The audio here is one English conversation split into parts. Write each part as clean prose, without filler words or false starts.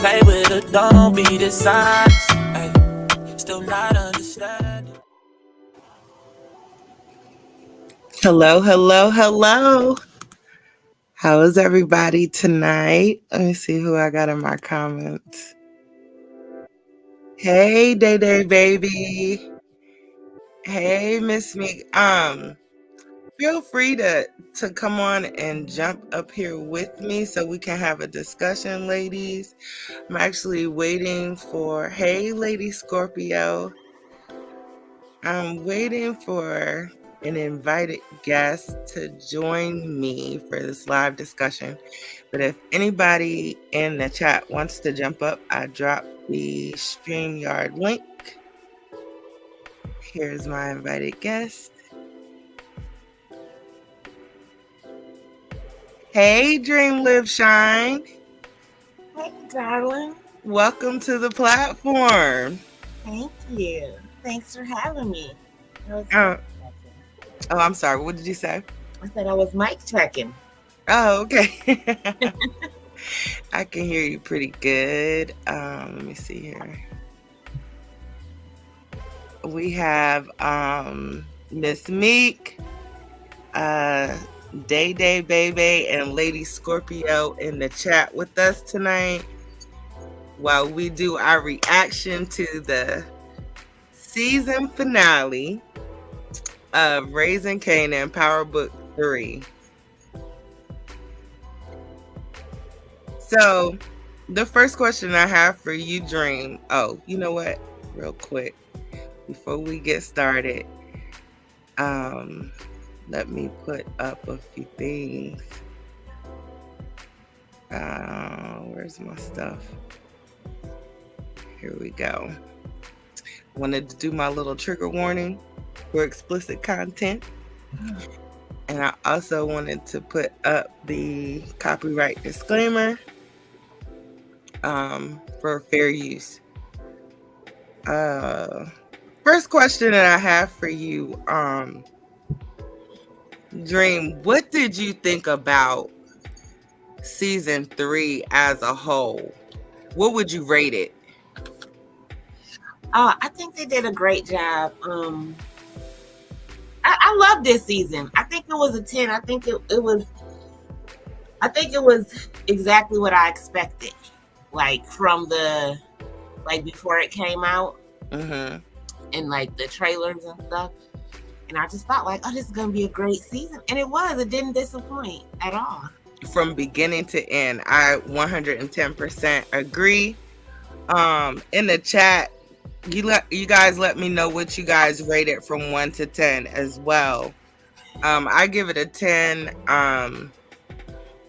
Play with it, don't be dishonest. Ay, still not understanding. Hello, hello, hello. How is everybody tonight? Let me see who I got in my comments. Hey, Day Day baby. Hey, Miss Me. Feel free to come on and jump up here with me so we can have a discussion, ladies. I'm actually waiting for hey, Lady Scorpio. I'm waiting for an invited guest to join me for this live discussion. But if anybody in the chat wants to jump up, I dropped the StreamYard link. Here's my invited guest. Hey, Dream Live Shine. Hey, darling. Welcome to the platform. Thank you. Thanks for having me. I'm sorry. What did you say? I said I was mic checking. Oh, okay. I can hear you pretty good. Let me see here. We have Miss Meek, Day Day Baby, and Lady Scorpio in the chat with us tonight while we do our reaction to the season finale of Raising Kanan Power Book 3. So, the first question I have for you, Dream. Oh, you know what? Real quick, before we get started, let me put up a few things. Where's my stuff? Here we go. Wanted to do my little trigger warning for explicit content. And I also wanted to put up the copyright disclaimer for fair use. First question that I have for you, Dream, what did you think about season 3 as a whole? What would you rate it? I think they did a great job. I love this season. I think it was a 10. I think it was exactly what I expected. Like from before it came out. Mm-hmm. And like the trailers and stuff. And I just thought like, oh, this is gonna be a great season. And it was. It didn't disappoint at all. From beginning to end, I 110% agree. In the chat, you guys let me know what you guys rate it from 1 to 10 as well. I give it a 10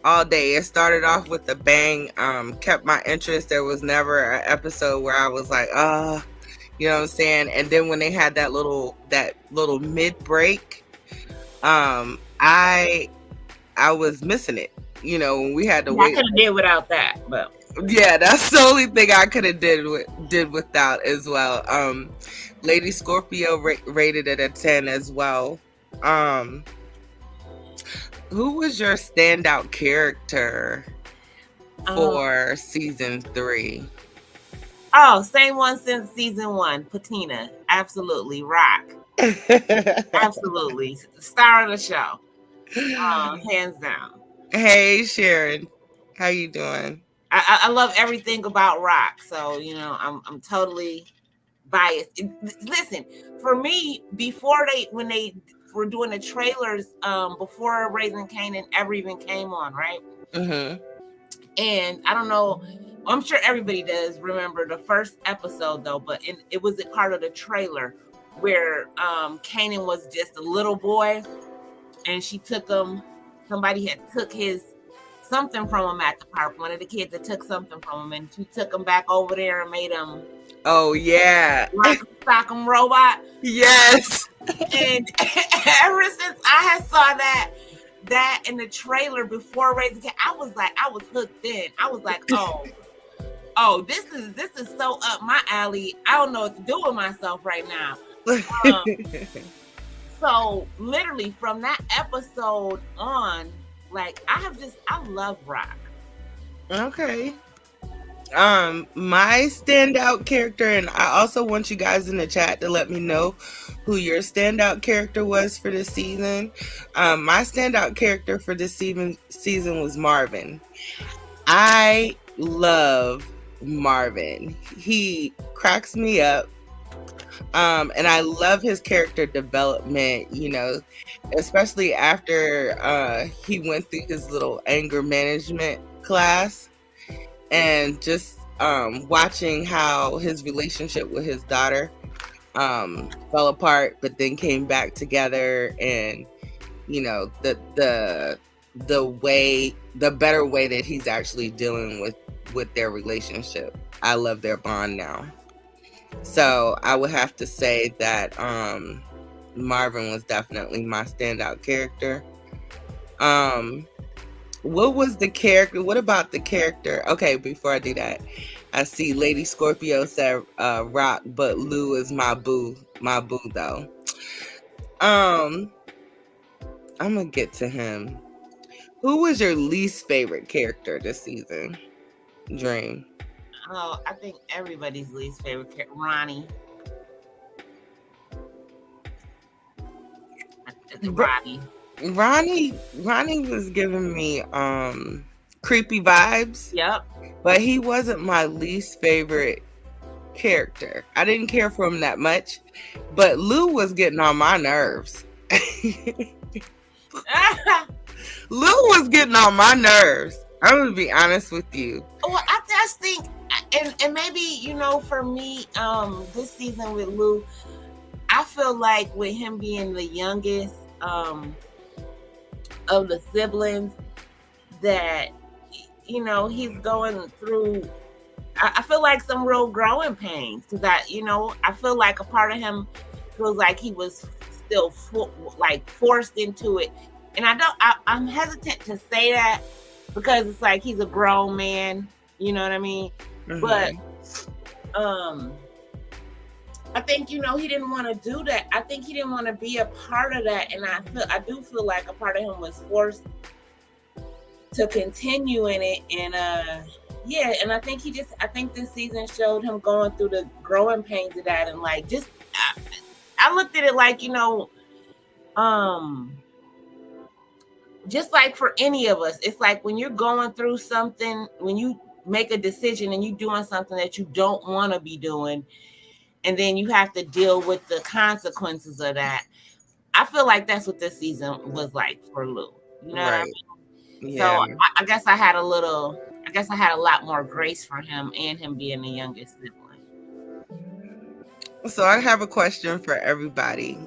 all day. It started off with a bang, kept my interest. There was never an episode where I was like, you know what I'm saying? And then when they had that little mid break, I was missing it. You know, when we had to wait. I could have did without that, but yeah, that's the only thing I could have did without as well. Lady Scorpio rated it a 10 as well. Who was your standout character for season 3? Oh, same one since season 1. Patina, absolutely. Rock, absolutely. Star of the show, hands down. Hey Sharon, how you doing? I love everything about Rock, so you know I'm totally biased. Listen, for me, when they were doing the trailers, before Raising Kanan ever even came on, right? Mm-hmm. And I don't know, I'm sure everybody does remember the first episode though, but it was a part of the trailer where Kanan was just a little boy, and she took him. Somebody had took something from him at the park. One of the kids had took something from him, and she took him back over there and made him. Oh yeah, Stock'em robot. Yes. And ever since I had saw that in the trailer before Raising Kanan, I was hooked in. I was like, oh, this is so up my alley. I don't know what to do with myself right now. So literally from that episode on, like I love Rock. Okay. My standout character, and I also want you guys in the chat to let me know who your standout character was for this season. My standout character for this season was Marvin. I love Marvin. He cracks me up. And I love his character development, especially after he went through his little anger management class, and just watching how his relationship with his daughter fell apart, but then came back together, and the better way that he's actually dealing with their relationship. I love their bond now. So I would have to say that Marvin was definitely my standout character. What was the character? What about the character? Okay, before I do that, I see Lady Scorpio said Rock, but Lou is my boo though. I'm gonna get to him. Who was your least favorite character this season? Dream. Oh, I think everybody's least favorite character, Ronnie. Ronnie was giving me creepy vibes. Yep. But he wasn't my least favorite character. I didn't care for him that much. But Lou was getting on my nerves. Lou was getting on my nerves. I'm gonna be honest with you. Well, I just think, and maybe for me, this season with Lou, I feel like with him being the youngest of the siblings, that he's going through. I feel like some real growing pains, because I feel like a part of him feels like he was still forced into it, and I'm hesitant to say that, because it's like he's a grown man, you know what I mean? Mm-hmm. But I think he didn't want to do that. I think he didn't want to be a part of that, and I do feel like a part of him was forced to continue in it, and and I think this season showed him going through the growing pains of that, and I looked at it like just like for any of us, it's like when you're going through something, when you make a decision and you're doing something that you don't want to be doing, and then you have to deal with the consequences of that. I feel like that's what this season was like for Lou. You know what I mean? Yeah. So I guess I had a lot more grace for him, and him being the youngest sibling. So I have a question for everybody.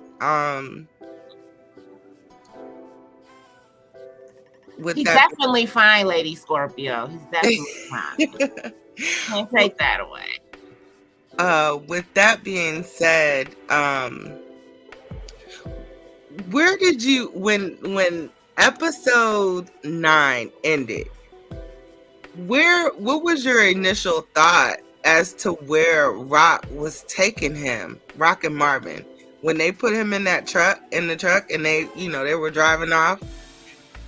He's definitely fine, Lady Scorpio. He's definitely fine. Can't take that away. With that being said, where did you, when episode 9 ended, what was your initial thought as to where Rock was taking him, Rock and Marvin, when they put him in the truck, and they were driving off?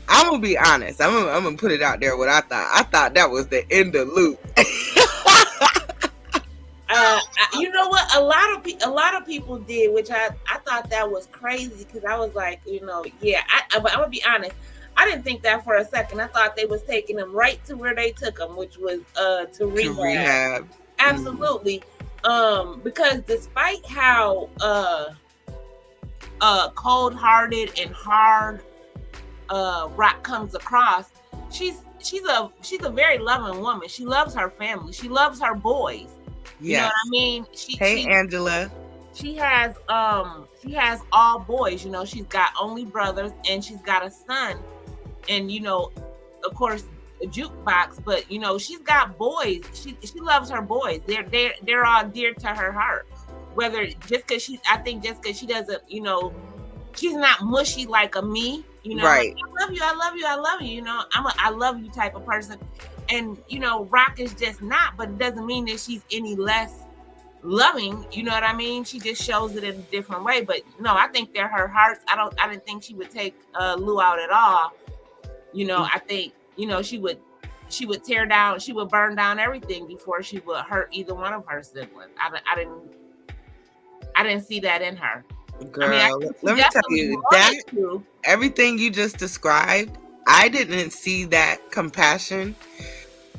I'm gonna be honest. I'm gonna put it out there what I thought. I thought that was the end of Luke. You know what? A lot of people did, which I thought that was crazy, because I was like, but I'm gonna be honest. I didn't think that for a second. I thought they was taking him right to where they took him, which was to rehab. Absolutely. Because despite how cold-hearted and hard Rock comes across, she's a very loving woman. She loves her family. She loves her boys. You know what I mean? Angela. She has all boys. She's got only brothers, and she's got a son, and of course a jukebox. But she's got boys. She loves her boys. They're all dear to her heart. Whether just because she doesn't, she's not mushy like a me. Right. Like, I love you. I'm a I love you type of person. And, Rock is just not, but it doesn't mean that she's any less loving. You know what I mean? She just shows it in a different way. But no, I think they're her hearts. I didn't think she would take Lou out at all. I think, she would she would tear down, she would burn down everything before she would hurt either one of her siblings. I didn't see that in her. Girl, She let me tell definitely you that wanted to. everything you just described, I didn't see that compassion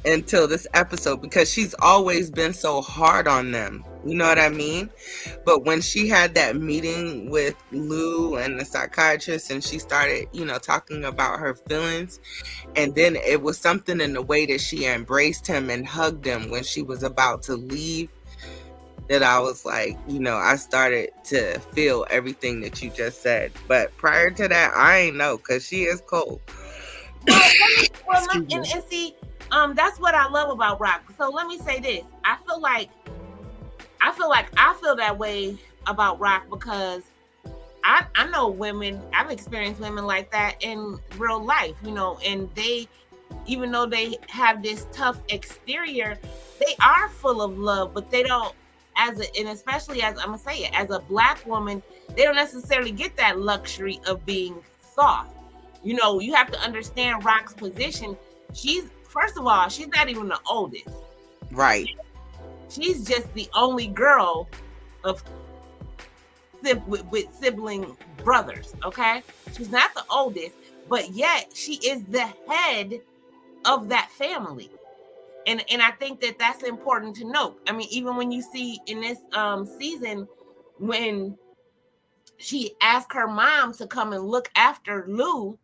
until this episode, because she's always been so hard on them. You know what I mean? But when she had that meeting with Lou and the psychiatrist, and she started, talking about her feelings, and then it was something in the way that she embraced him and hugged him when she was about to leave, that I was like, I started to feel everything that you just said. But prior to that, I ain't know, because she is cold. And see, that's what I love about Rock. So let me say this. I feel that way about Rock because I know women, I've experienced women like that in real life, and they, even though they have this tough exterior, they are full of love, but they don't, and especially as I'm gonna say it, as a Black woman, they don't necessarily get that luxury of being soft. You have to understand Rock's position. First of all, she's not even the oldest. Right. She's just the only girl with sibling brothers, okay? She's not the oldest, but yet she is the head of that family. And I think that that's important to note. Even when you see in this season, when she asked her mom to come and look after Lou,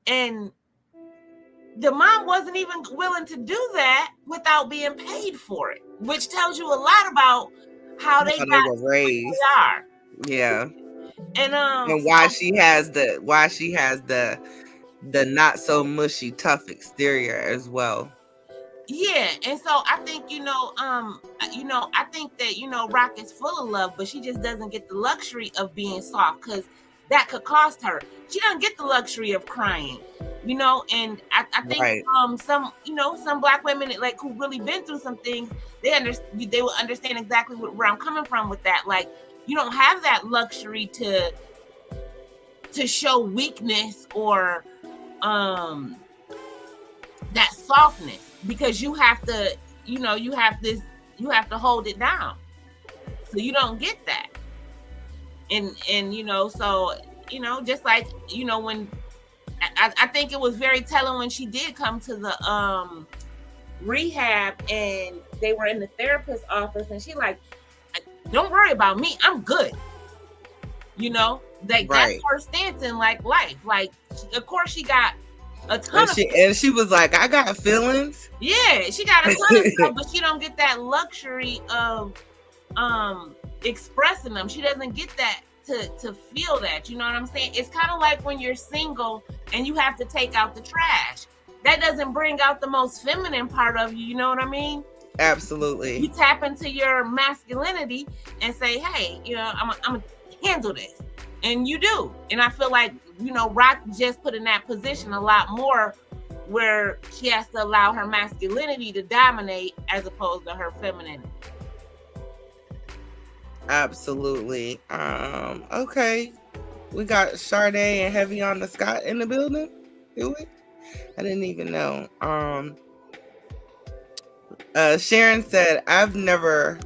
and the mom wasn't even willing to do that without being paid for it, which tells you a lot about how they were raised. They are. Yeah. And why she has the not so mushy tough exterior as well. Yeah, and so I think I think that Rock is full of love, but she just doesn't get the luxury of being soft, because that could cost her. She doesn't get the luxury of crying, and I think right. Some Black women like who really been through some things, they will understand exactly where I'm coming from with that. Like, you don't have that luxury to show weakness or that softness, because you have to you have to hold it down, so you don't get that. And so just like when I think it was very telling when she did come to the rehab and they were in the therapist's office, and she like, don't worry about me, I'm good. Like, right. That's her stance in life. Like, of course she got a ton and she was like, I got feelings. Yeah, she got a ton of stuff, but she don't get that luxury of expressing them. She doesn't get that to feel that. You know what I'm saying? It's kind of like when you're single and you have to take out the trash. That doesn't bring out the most feminine part of you. You know what I mean? Absolutely. You tap into your masculinity and say, hey, I'm gonna handle this. And you do. And I feel like, Rock just put in that position a lot more, where she has to allow her masculinity to dominate as opposed to her femininity. Absolutely. Okay. We got Sade and Heavy on the Scott in the building. Do we? I didn't even know. Sharon said, I've never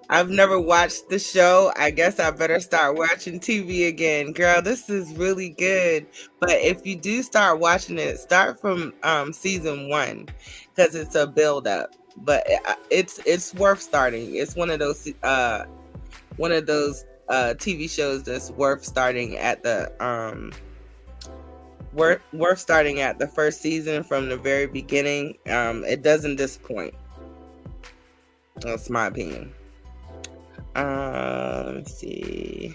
watched the show. I guess I better start watching TV again. Girl, this is really good. But if you do start watching it, start from season 1, because it's a build up. But it's worth starting. It's one of those TV shows that's worth starting at the worth starting at the first season from the very beginning. It doesn't disappoint. That's my opinion. Let me see.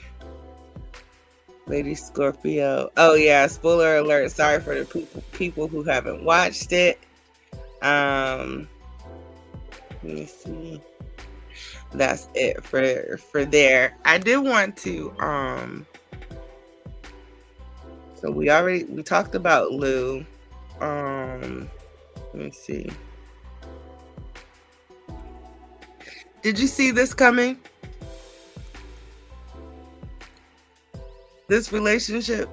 Lady Scorpio. Oh yeah, spoiler alert. Sorry for the people who haven't watched it. Let me see. That's it for there. I did want to so we talked about Lou. Let me see. Did you see this coming? This relationship?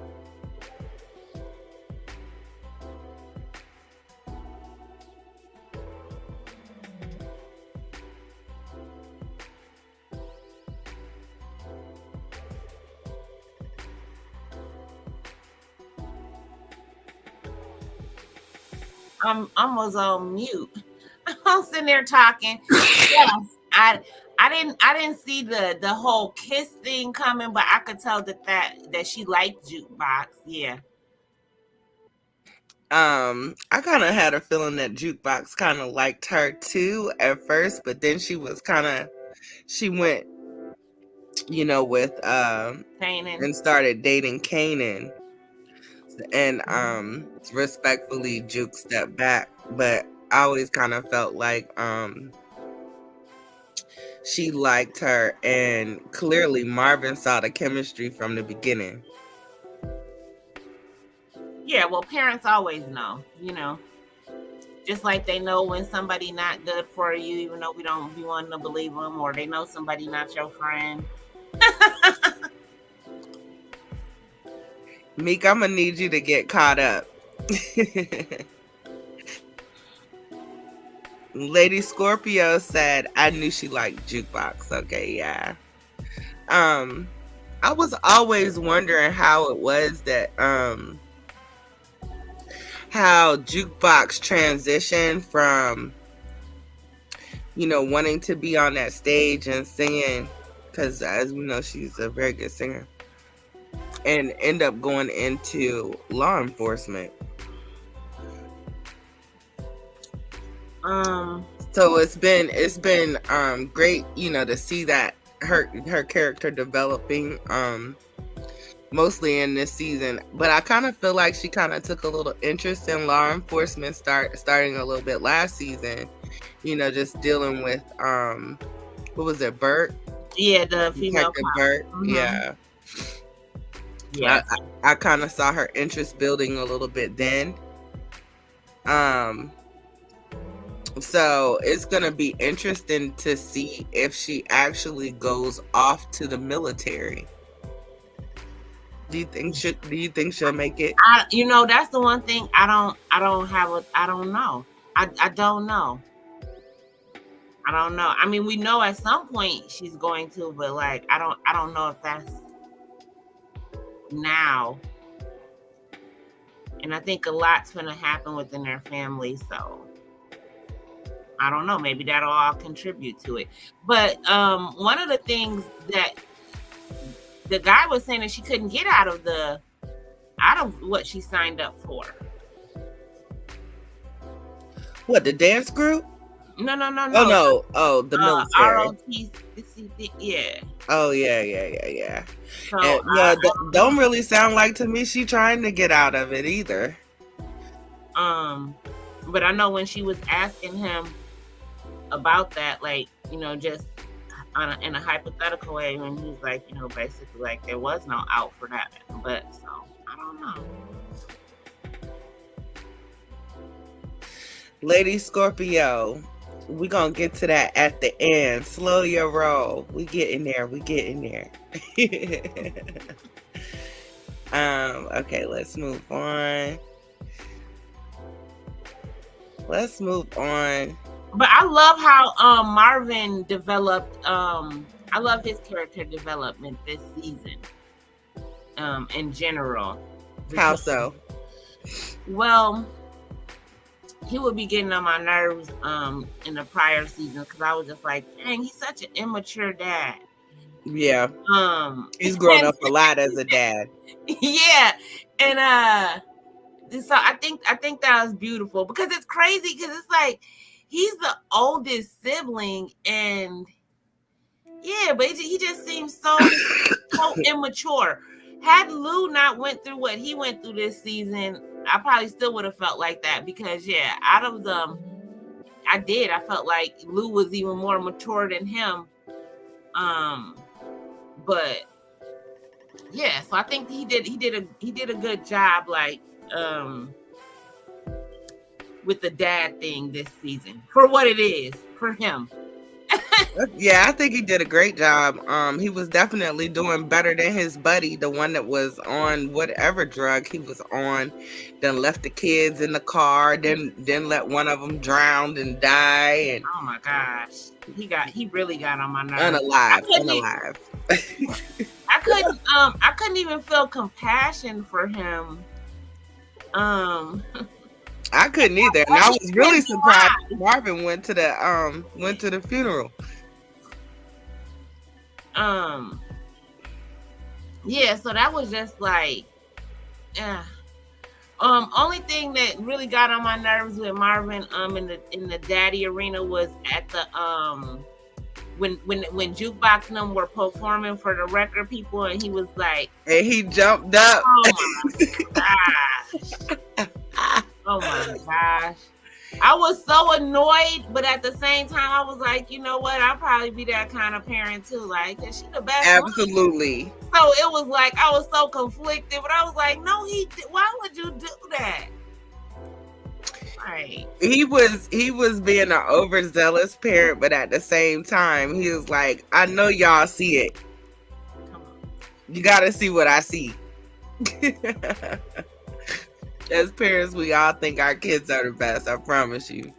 I was on mute. I'm sitting there talking. Yes, I didn't see the whole kiss thing coming, but I could tell that she liked Jukebox. Yeah. I kind of had a feeling that Jukebox kind of liked her too at first, but then she went, with Kanan. and started dating Kanan, and respectfully Juke stepped back, but I always kind of felt like she liked her, and clearly Marvin saw the chemistry from the beginning. Yeah, well, parents always know, just like they know when somebody not good for you, even though we don't be wanting to believe them, or they know somebody not your friend. Meek, I'm gonna need you to get caught up. Lady Scorpio said, I knew she liked Jukebox. Okay, yeah. I was always wondering how it was that how Jukebox transitioned from wanting to be on that stage and singing, because as we know, she's a very good singer, and end up going into law enforcement. So it's been great, to see that her character developing mostly in this season. But I kind of feel like she kind of took a little interest in law enforcement starting a little bit last season, just dealing with what was it, Bert? Yeah, the female Detective Bert. Mm-hmm. Yeah. I kind of saw her interest building a little bit then. So it's gonna be interesting to see if she actually goes off to the military. Do you think she'll make it? That's the one thing I don't know. I don't know. I don't know. I mean, we know at some point she's going to, but like I don't know if that's now. And I think a lot's gonna happen within their family, so I don't know. Maybe that'll all contribute to it. But one of the things that the guy was saying that she couldn't get out of what she signed up for. What, the dance group? No. Oh no! Oh, the military. ROTC, yeah. Oh yeah. So don't really sound like to me she trying to get out of it either. But I know when she was asking him about that, like, just in a hypothetical way, when he was like, basically like there was no out for that. But so I don't know. Lady Scorpio, we gonna get to that at the end. Slow your roll. We getting there. Okay, let's move on. But I love how Marvin developed. I love his character development this season. In general. How so? Well, he would be getting on my nerves in the prior season, because I was just like, dang, he's such an immature dad. Yeah. He's grown up a lot as a dad. Yeah. And so I think that was beautiful, because it's crazy, because it's like he's the oldest sibling, and yeah, but he just seems so immature. Had Lou not went through what he went through this season, I probably still would have felt like that, because yeah, out of them, I felt like Lou was even more mature than him. But yeah, so I think he did a good job, like with the dad thing this season, for what it is for him. Yeah, I think he did a great job. He was definitely doing better than his buddy, the one that was on whatever drug he was on, then left the kids in the car, then let one of them drown and die. And oh my gosh, he really got on my nerves. Unalive. I couldn't even feel compassion for him. I couldn't either, and That I he was really couldn't surprised lie. Marvin went to the funeral. Yeah, so that was just like, yeah. Only thing that really got on my nerves with Marvin in the daddy arena was at the when Jukebox and them were performing for the record people, and he was like, And he jumped up. oh my gosh. Oh my gosh. I was so annoyed, but at the same time, I was like, you know what? I'll probably be that kind of parent too. Like, is she the best? Absolutely. One? So it was like, I was so conflicted, but I was like, no, why would you do that? Right. He was being an overzealous parent, but at the same time, he was like, I know y'all see it. Come on. You gotta see what I see. As parents, we all think our kids are the best, I promise you.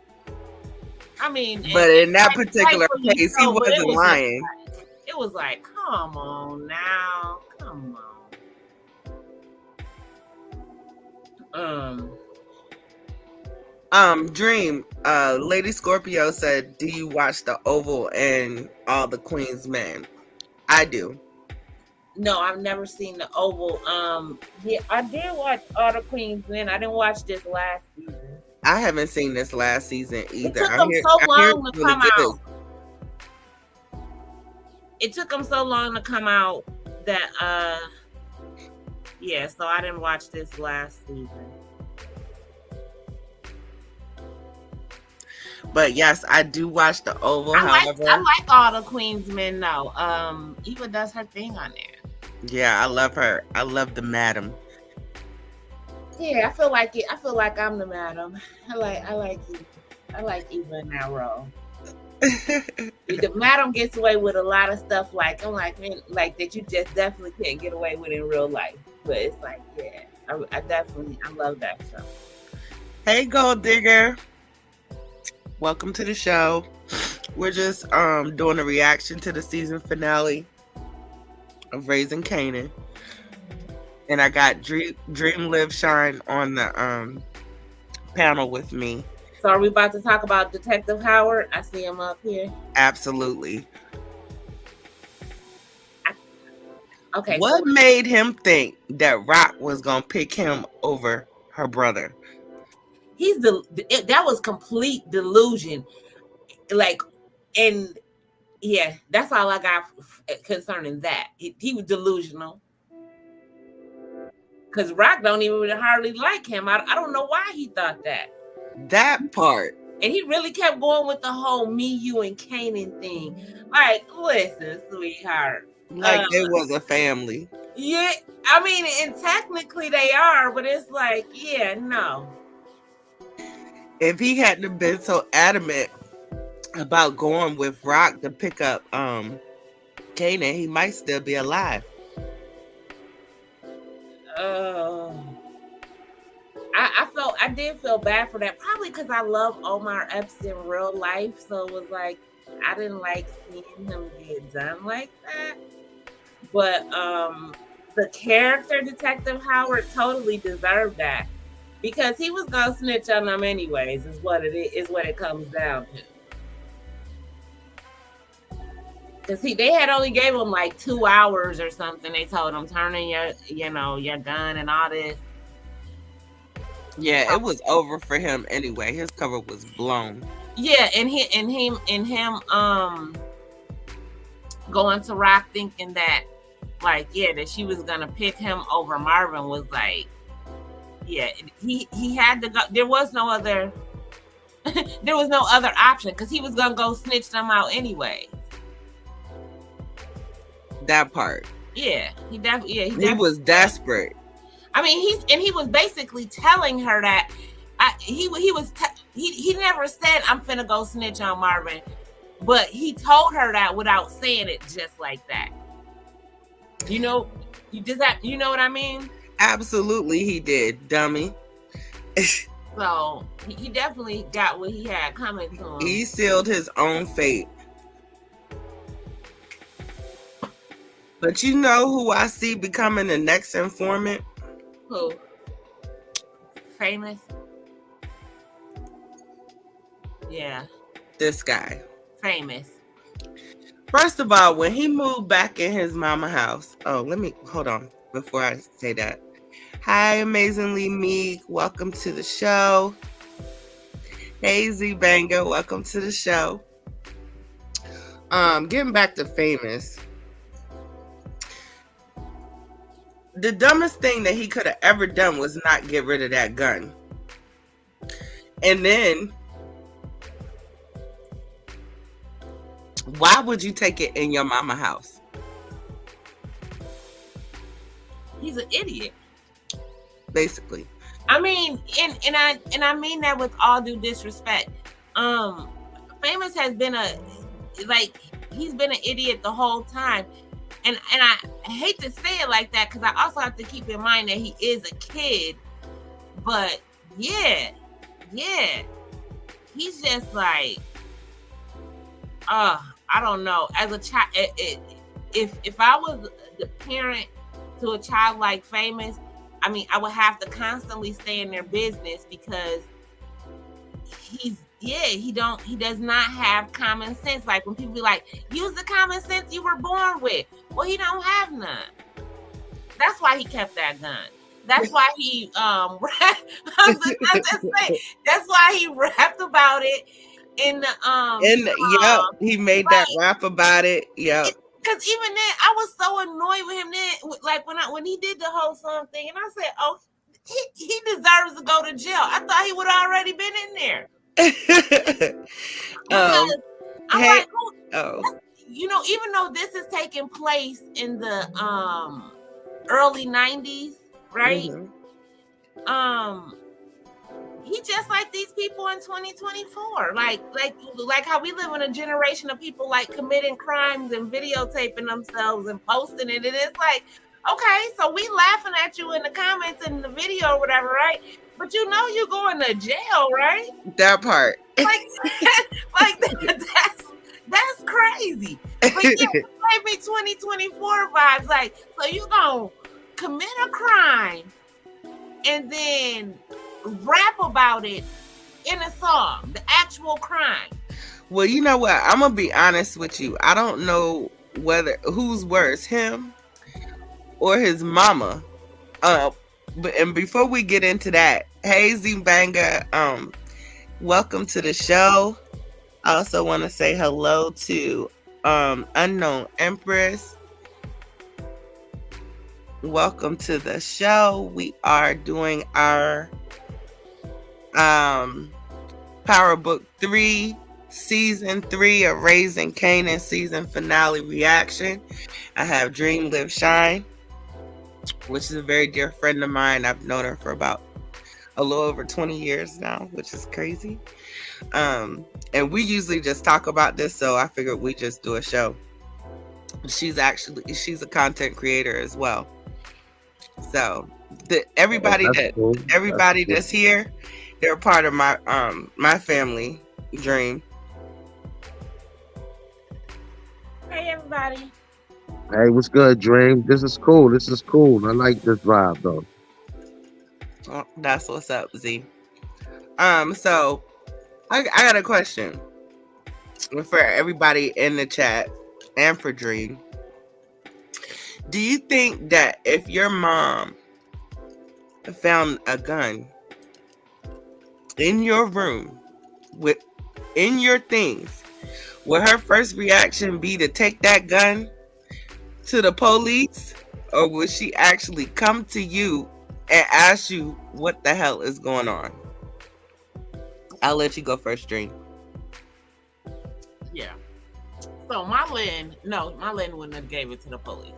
I mean, but in that particular case, he wasn't lying. It was like, come on now. Come on. Dream, Lady Scorpio said, do you watch The Oval and All the Queen's Men? I do. No, I've never seen The Oval. Yeah, I did watch All the Queen's Men. I didn't watch this last season. I haven't seen this last season either. It took them so long to come out. It took them so long to come out that yeah, so I didn't watch this last season. But yes, I do watch The Oval. I like All the Queen's Men though. Eva does her thing on there. Yeah, I love her. I love the madam. Yeah, I feel like it. I feel like I'm the madam. I like Eva. I like Eva in that role. The madam gets away with a lot of stuff. Like I'm like, man, like that you just definitely can't get away with in real life. But it's like, yeah, I love that show. Hey, Gold Digger. Welcome to the show. We're just doing a reaction to the season finale of Raising Kanan. And I got Dream Live Shine on the panel with me. So are we about to talk about Detective Howard? I see him up here. Absolutely. Okay. What made him think that Rock was gonna pick him over her brother? That was complete delusion. Like, and yeah, that's all I got concerning that. He was delusional. Because Rock don't even hardly like him. I don't know why he thought that. That part. And he really kept going with the whole me, you, and Kanan thing. Like, listen, sweetheart. Like they was a family. Yeah, I mean, and technically they are, but it's like, yeah, no. If he hadn't been so adamant about going with Rock to pick up Kanan, he might still be alive. I did feel bad for that, probably because I love Omar Epps in real life, so it was like I didn't like seeing him get done like that. But the character Detective Howard totally deserved that because he was gonna snitch on them anyways. Is what it comes down to. Because they had only gave him like 2 hours or something. They told him turn in your gun and all this. Yeah, it was over for him anyway. His cover was blown. Yeah, and him going to Rock thinking that, like, yeah, that she was gonna pick him over Marvin was like, yeah, he had to go. There was no other option because he was gonna go snitch them out anyway. That part. Yeah, he was desperate. I mean, he was basically telling her that he never said I'm finna go snitch on Marvin, but he told her that without saying it just like that. You know what I mean? Absolutely, he did, dummy. So he definitely got what he had coming to him. He sealed his own fate. But you know who I see becoming the next informant? Who? Famous? Yeah. This guy. Famous. First of all, when he moved back in his mama house. Oh, let me hold on before I say that. Hi, Amazingly Meek. Welcome to the show. Hey, Z Banger. Welcome to the show. Getting back to Famous. The dumbest thing that he could have ever done was not get rid of that gun. And then, why would you take it in your mama house? He's an idiot. Basically. I mean, and I mean that with all due disrespect. Famous has been he's been an idiot the whole time. And I hate to say it like that because I also have to keep in mind that he is a kid. But yeah. He's just like, I don't know. As a child, if I was the parent to a child like Famous, I mean, I would have to constantly stay in their business because he does not have common sense. Like when people be like, use the common sense you were born with. Well, he don't have none. That's why he kept that gun. That's why he that's why he rapped about it in the he made that rap about it. Yep. Because even then, I was so annoyed with him then. Like when he did the whole song thing, and I said, "Oh, he deserves to go to jail." I thought he would have already been in there. You know, even though this is taking place in the early 90s, right? Mm-hmm. He just like these people in 2024, like how we live in a generation of people like committing crimes and videotaping themselves and posting it. And it's like, okay, so we laughing at you in the comments and the video or whatever, right? But you know you're going to jail, right? That part. That's crazy. But yeah, it gave me 2024 vibes. Like, so you gonna commit a crime and then rap about it in a song, the actual crime. Well, you know what? I'm gonna be honest with you. I don't know who's worse, him or his mama. But before we get into that, hey Z Banger, welcome to the show. I also want to say hello to Unknown Empress. Welcome to the show. We are doing our Power Book 3 Season 3 of Raising Kanan season finale reaction. I have Dream Live Shine, which is a very dear friend of mine. I've known her for about a little over 20 years now, which is crazy. And we usually just talk about this, so I figured we just do a show. She's a content creator as well. So everybody that's here, they're part of my family dream. Hey everybody. Hey, what's good, Dream? This is cool. I like this vibe though. Well, that's what's up, Z. So I got a question for everybody in the chat and for Dream. Do you think that if your mom found a gun in your room in your things, would her first reaction be to take that gun to the police, or would she actually come to you and ask you what the hell is going on? I'll let you go first, Dream. Yeah. So Marlene wouldn't have gave it to the police.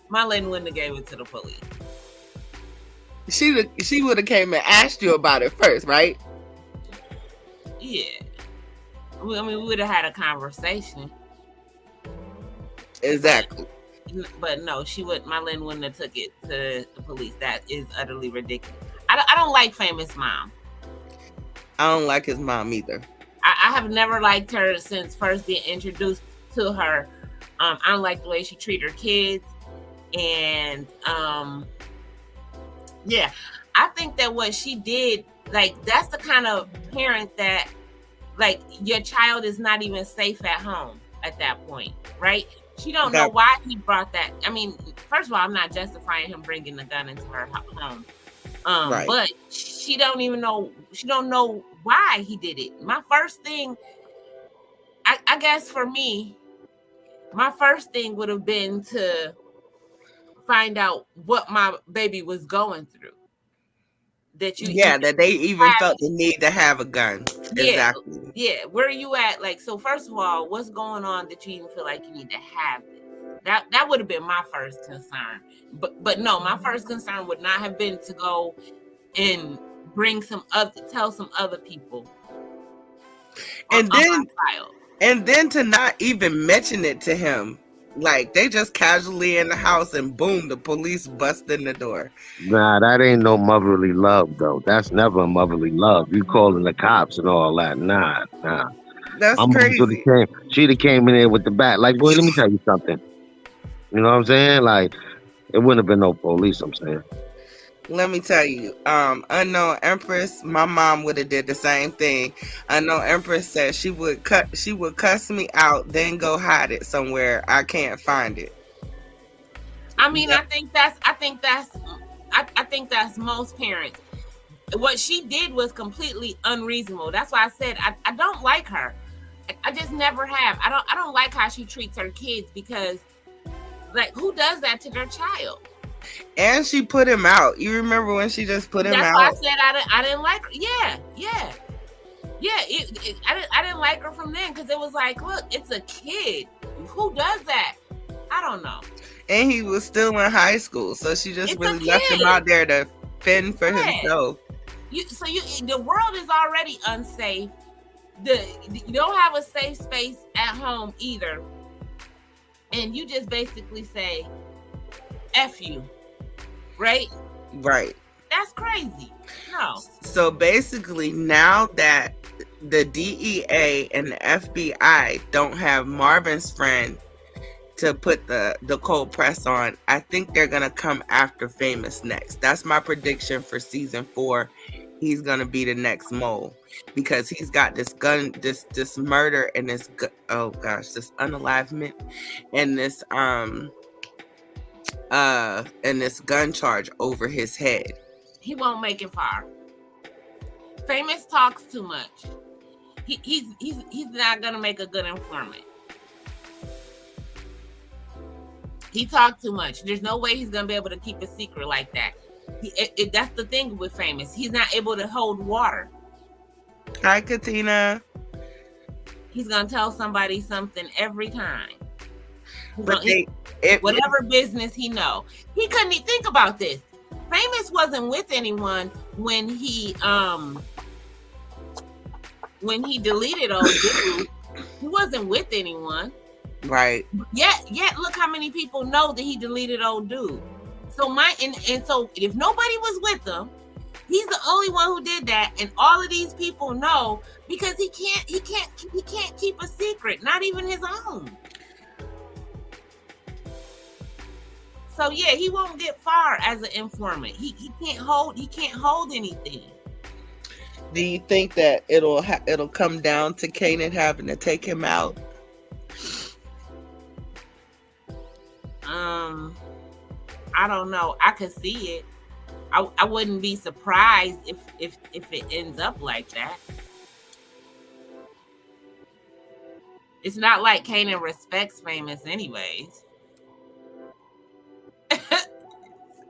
Marlene wouldn't have gave it to the police. She would have came and asked you about it first, right? Yeah. I mean, we would have had a conversation. Exactly. But no, Marlene wouldn't have took it to the police. That is utterly ridiculous. I don't like Famous mom. I don't like his mom either. I have never liked her since first being introduced to her. I don't like the way she treats her kids. And Yeah, I think that what she did, like, that's the kind of parent that, like, your child is not even safe at home at that point, right? She don't know That why he brought that. I mean, first of all, I'm not justifying him bringing the gun into her home. right. But she don't even know. She don't know why he did it. My first thing, I guess for me, my first thing would have been to find out what my baby was going through. That you Yeah, even that they even have felt it. the need to have a gun. Yeah, Exactly. yeah. Where are you at? Like, so first of all, what's going on that you even feel like you need to have this? That would have been my first concern. But no, my first concern would not have been to go and tell some other people on And my then child. to not even mention it to him. Like they just casually in the house and boom, the police bust in the door. Nah, that ain't no motherly love though. That's never a motherly love. You calling the cops and all that. Nah, nah. That's My mom crazy. she'd have came in there with the bat. Like, boy, let me tell you something. You know what I'm saying? Like, it wouldn't have been no police, I'm saying. Let me tell you, unknown Empress, my mom would have did the same thing. Unknown Empress said she would cuss me out, then go hide it somewhere. I can't find it. I mean, Yeah. I think that's most parents. What she did was completely unreasonable. That's why I said I don't like her. I just never have. I don't like how she treats her kids because, like, who does that to their child? And she put him out. You remember when she just put him That's why I out? said I didn't like her. Yeah. I didn't like her from then because it was like, look, it's a kid. Who does that? I don't know. And he was still in high school, so she just It's really a left him kid. out there to fend for Yeah. himself. The world is already unsafe. You don't have a safe space at home either, and you just basically say F you, right? Right. That's crazy. No. So basically, now that the DEA and the FBI don't have Marvin's friend to put the cold press on, I think they're gonna come after Famous next. That's my prediction for season 4. He's gonna be the next mole because he's got this gun, this murder, and this this unalivement, and this and this gun charge over his head. He won't make it far. Famous talks too much. He's not gonna make a good informant. He talked too much. There's no way he's gonna be able to keep a secret like that. That's the thing with Famous. He's not able to hold water. Hi, Katina. He's gonna tell somebody something every time. But Whatever business he know. He couldn't even think about this. Famous wasn't with anyone when he deleted old dude. He wasn't with anyone. Right. Yet look how many people know that he deleted old dude. So so if nobody was with him, he's the only one who did that, and all of these people know because he can't keep a secret, not even his own. So yeah, he won't get far as an informant. He can't hold anything. Do you think that it'll come down to Kanan having to take him out? I don't know. I could see it. I wouldn't be surprised if it ends up like that. It's not like Kanan respects Famous anyways.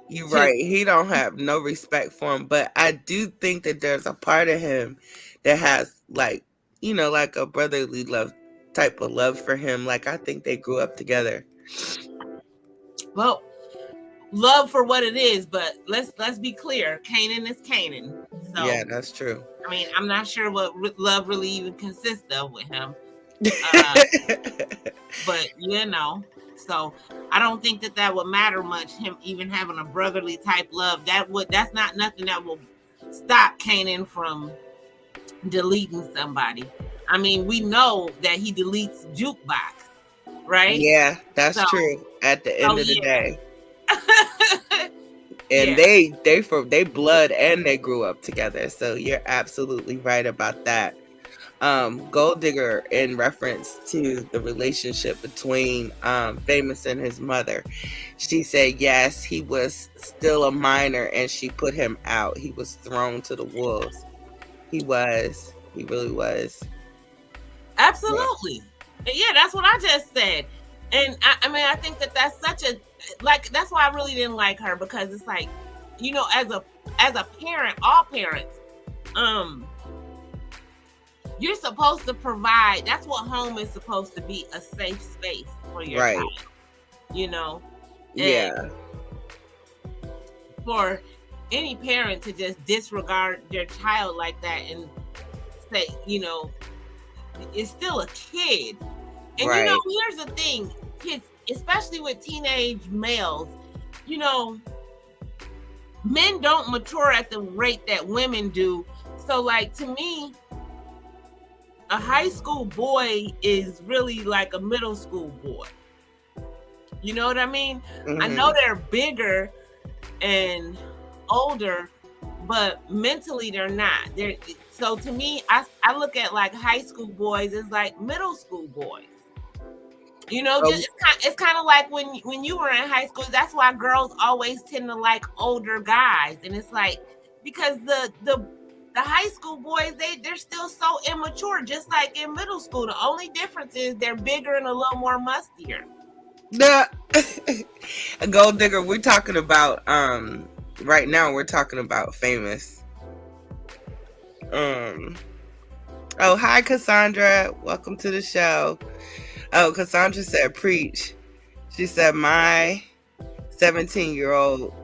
You're right. He don't have no respect for him. But I do think that there's a part of him that has like a brotherly love type of love for him. Like I think they grew up together. Well, love for what it is, but let's be clear. Kanan is Kanan. So yeah, that's true. I mean, I'm not sure what love really even consists of with him. But so I don't think that would matter much, him even having a brotherly type love. That's not nothing that will stop Kanan from deleting somebody. I mean, we know that he deletes Jukebox, right? Yeah, that's true. At the end of the day. and Yeah. they blood and they grew up together. So you're absolutely right about that. Gold Digger, in reference to the relationship between Famous and his mother, she said yes, he was still a minor and she put him out. He was thrown to the wolves. He really was. Absolutely. Yeah, that's what I just said. And I mean, I think that that's such a, like, that's why I really didn't like her, because it's like, you know, as a parent, all parents, you're supposed to provide. That's what home is supposed to be, a safe space for your Right. child, you know? And Yeah. for any parent to just disregard their child like that and say, you know, it's still a kid. And Right. you know, here's the thing, kids, especially with teenage males, you know, men don't mature at the rate that women do. So like, to me, a high school boy is really like a middle school boy. You know what I mean? I know they're bigger and older, but mentally they're not. So to me, I look at like high school boys as like middle school boys. You know, just it's kind of like when you were in high school. That's why girls always tend to like older guys, and it's like, because the high school boys, they're still so immature, just like in middle school. The only difference is they're bigger and a little more mustier. A Gold Digger, we're talking about right now we're talking about Famous. Oh, hi Cassandra, welcome to the show. Oh, Cassandra said preach. She said my 17-year-old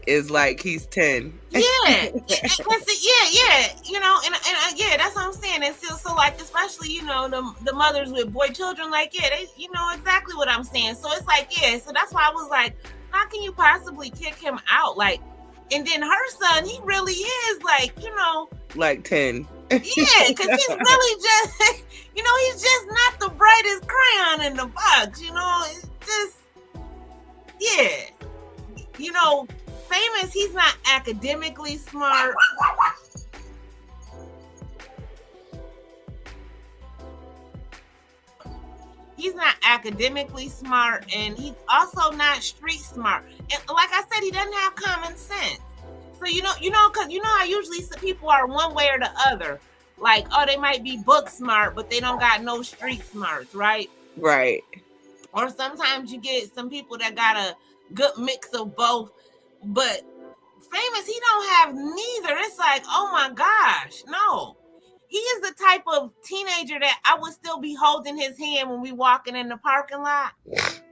is like he's 10. Yeah, yeah, you know, and yeah, that's what I'm saying. And so like, especially, you know, the mothers with boy children, like, yeah, they, you know exactly what I'm saying. So it's like, yeah, so that's why I was like, how can you possibly kick him out? Like, and then her son, he really is like, you know, like 10. Yeah, because he's really just, you know, he's just not the brightest crayon in the box, you know, it's just, yeah. You know, Famous, he's not academically smart. He's not academically smart, and he's also not street smart. And like I said, he doesn't have common sense. So, you know, because you know how usually people are one way or the other. Like, oh, they might be book smart, but they don't got no street smarts, right? Right. Or sometimes you get some people that got a good mix of both. But Famous, he don't have neither. It's like, oh my gosh, no. He is the type of teenager that I would still be holding his hand when we walking in the parking lot.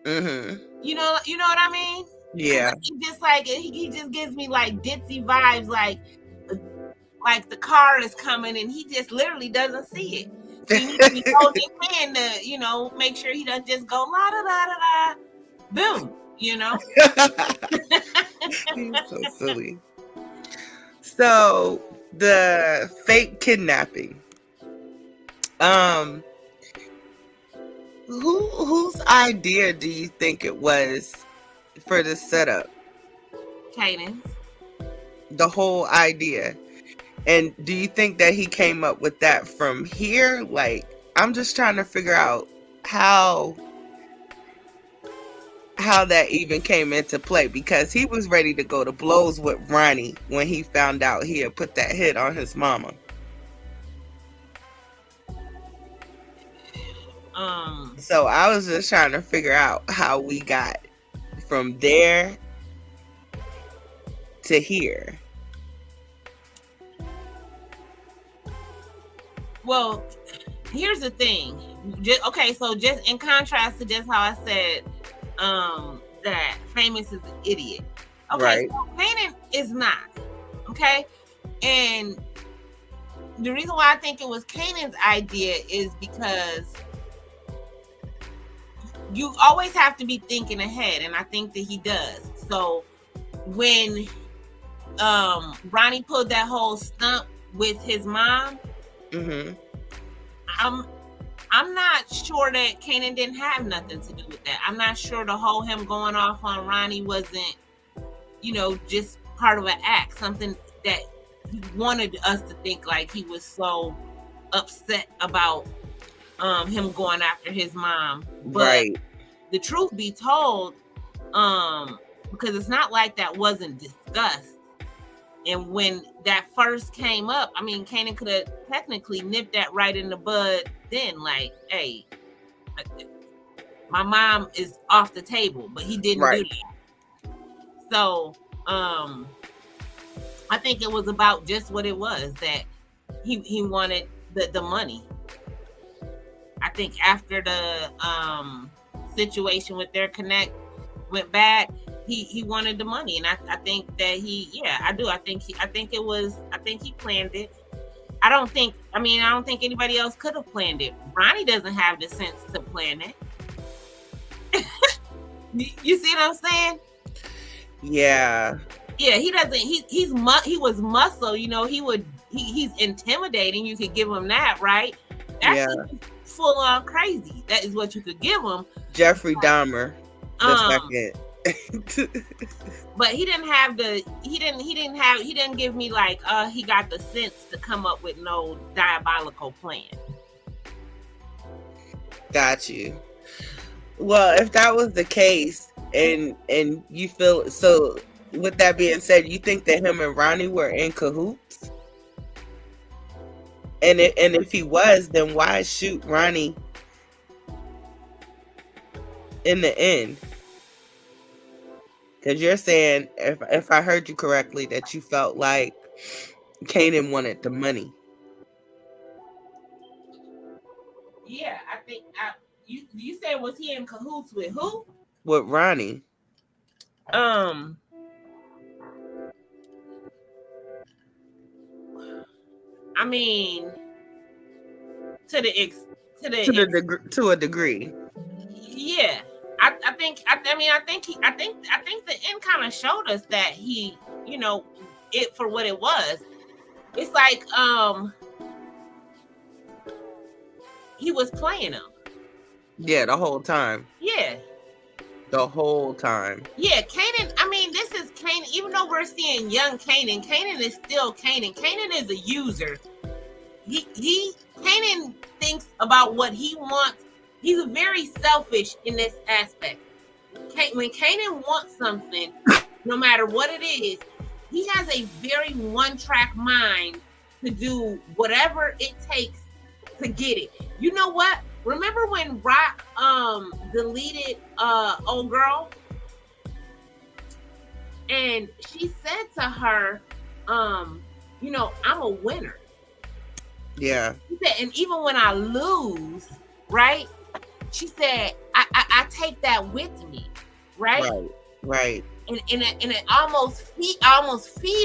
You know what I mean? Yeah. He just like, he just gives me like ditzy vibes, like the car is coming and he just literally doesn't see it. So you need to be holding his hand to, you know, make sure he doesn't just go la da da da da, boom, you know. He's so silly. So the fake kidnapping. Whose idea do you think it was for the setup? Kanan's. The whole idea. And do you think that he came up with that from here? Like, I'm just trying to figure out how that even came into play, because he was ready to go to blows with Ronnie when he found out he had put that hit on his mama. So I was just trying to figure out how we got from there to here. Well, here's the thing. Okay, so just in contrast to just how I said that Famous is an idiot. Okay, Right. So Kanan is not. Okay, and the reason why I think it was Kanan's idea is because you always have to be thinking ahead, and I think that he does. So when Ronnie pulled that whole stunt with his mom, I'm not sure that Kanan didn't have nothing to do with that. I'm not sure the whole him going off on Ronnie wasn't just part of an act, something that he wanted us to think like he was so upset about him going after his mom. But Right. the truth be told, because it's not like that wasn't discussed. And when that first came up, I mean, Kanan could have technically nipped that right in the bud then, like, hey, my mom is off the table, but he didn't do that. So I think it was about just what it was, that he wanted the money. I think after the situation with their connect went bad, he wanted the money, and I think that I think he planned it. I don't think anybody else could have planned it. Ronnie doesn't have the sense to plan it. You see what I'm saying? Yeah. Yeah, he doesn't. He was muscle. He's intimidating. You could give him that, right? That's full on crazy. That is what you could give him. Jeffrey Dahmer, the second. But he didn't have he didn't give me like he got the sense to come up with no diabolical plan. Got you. Well, if that was the case, and you feel so, with that being said, you think that him and Ronnie were in cahoots? And if he was, then why shoot Ronnie in the end? Because you're saying, if I heard you correctly, that you felt like Kanan wanted the money. Yeah, I think you said, was he in cahoots with who? With Ronnie. I mean, to a degree. Yeah, I think the end kind of showed us that he, it for what it was. It's like he was playing him. Yeah, the whole time. Yeah. The whole time. Yeah, Kanan, I mean, this is Kanan. Even though we're seeing young Kanan, Kanan is still Kanan. Kanan is a user. Kanan thinks about what he wants. He's very selfish in this aspect. When Kanan wants something, no matter what it is, he has a very one-track mind to do whatever it takes to get it. You know what? Remember when Rock deleted old girl? And she said to her, I'm a winner. Yeah. She said, and even when I lose, right? She said, I take that with me, right? Right. And it almost feed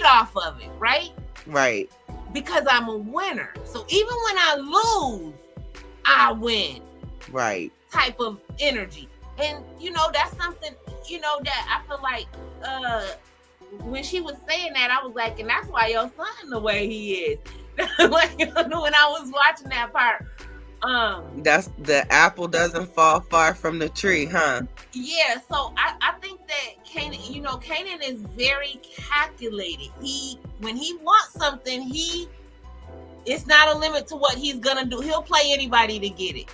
off of it, right? Right. Because I'm a winner. So even when I lose, I win. Right. Type of energy. And that's something, that I feel like when she was saying that, I was like, and that's why your son the way he is. Like, when I was watching that part. That's the apple doesn't fall far from the tree, huh? Yeah, so I think that Kanan is very calculated. When he wants something, it's not a limit to what he's gonna do. He'll play anybody to get it.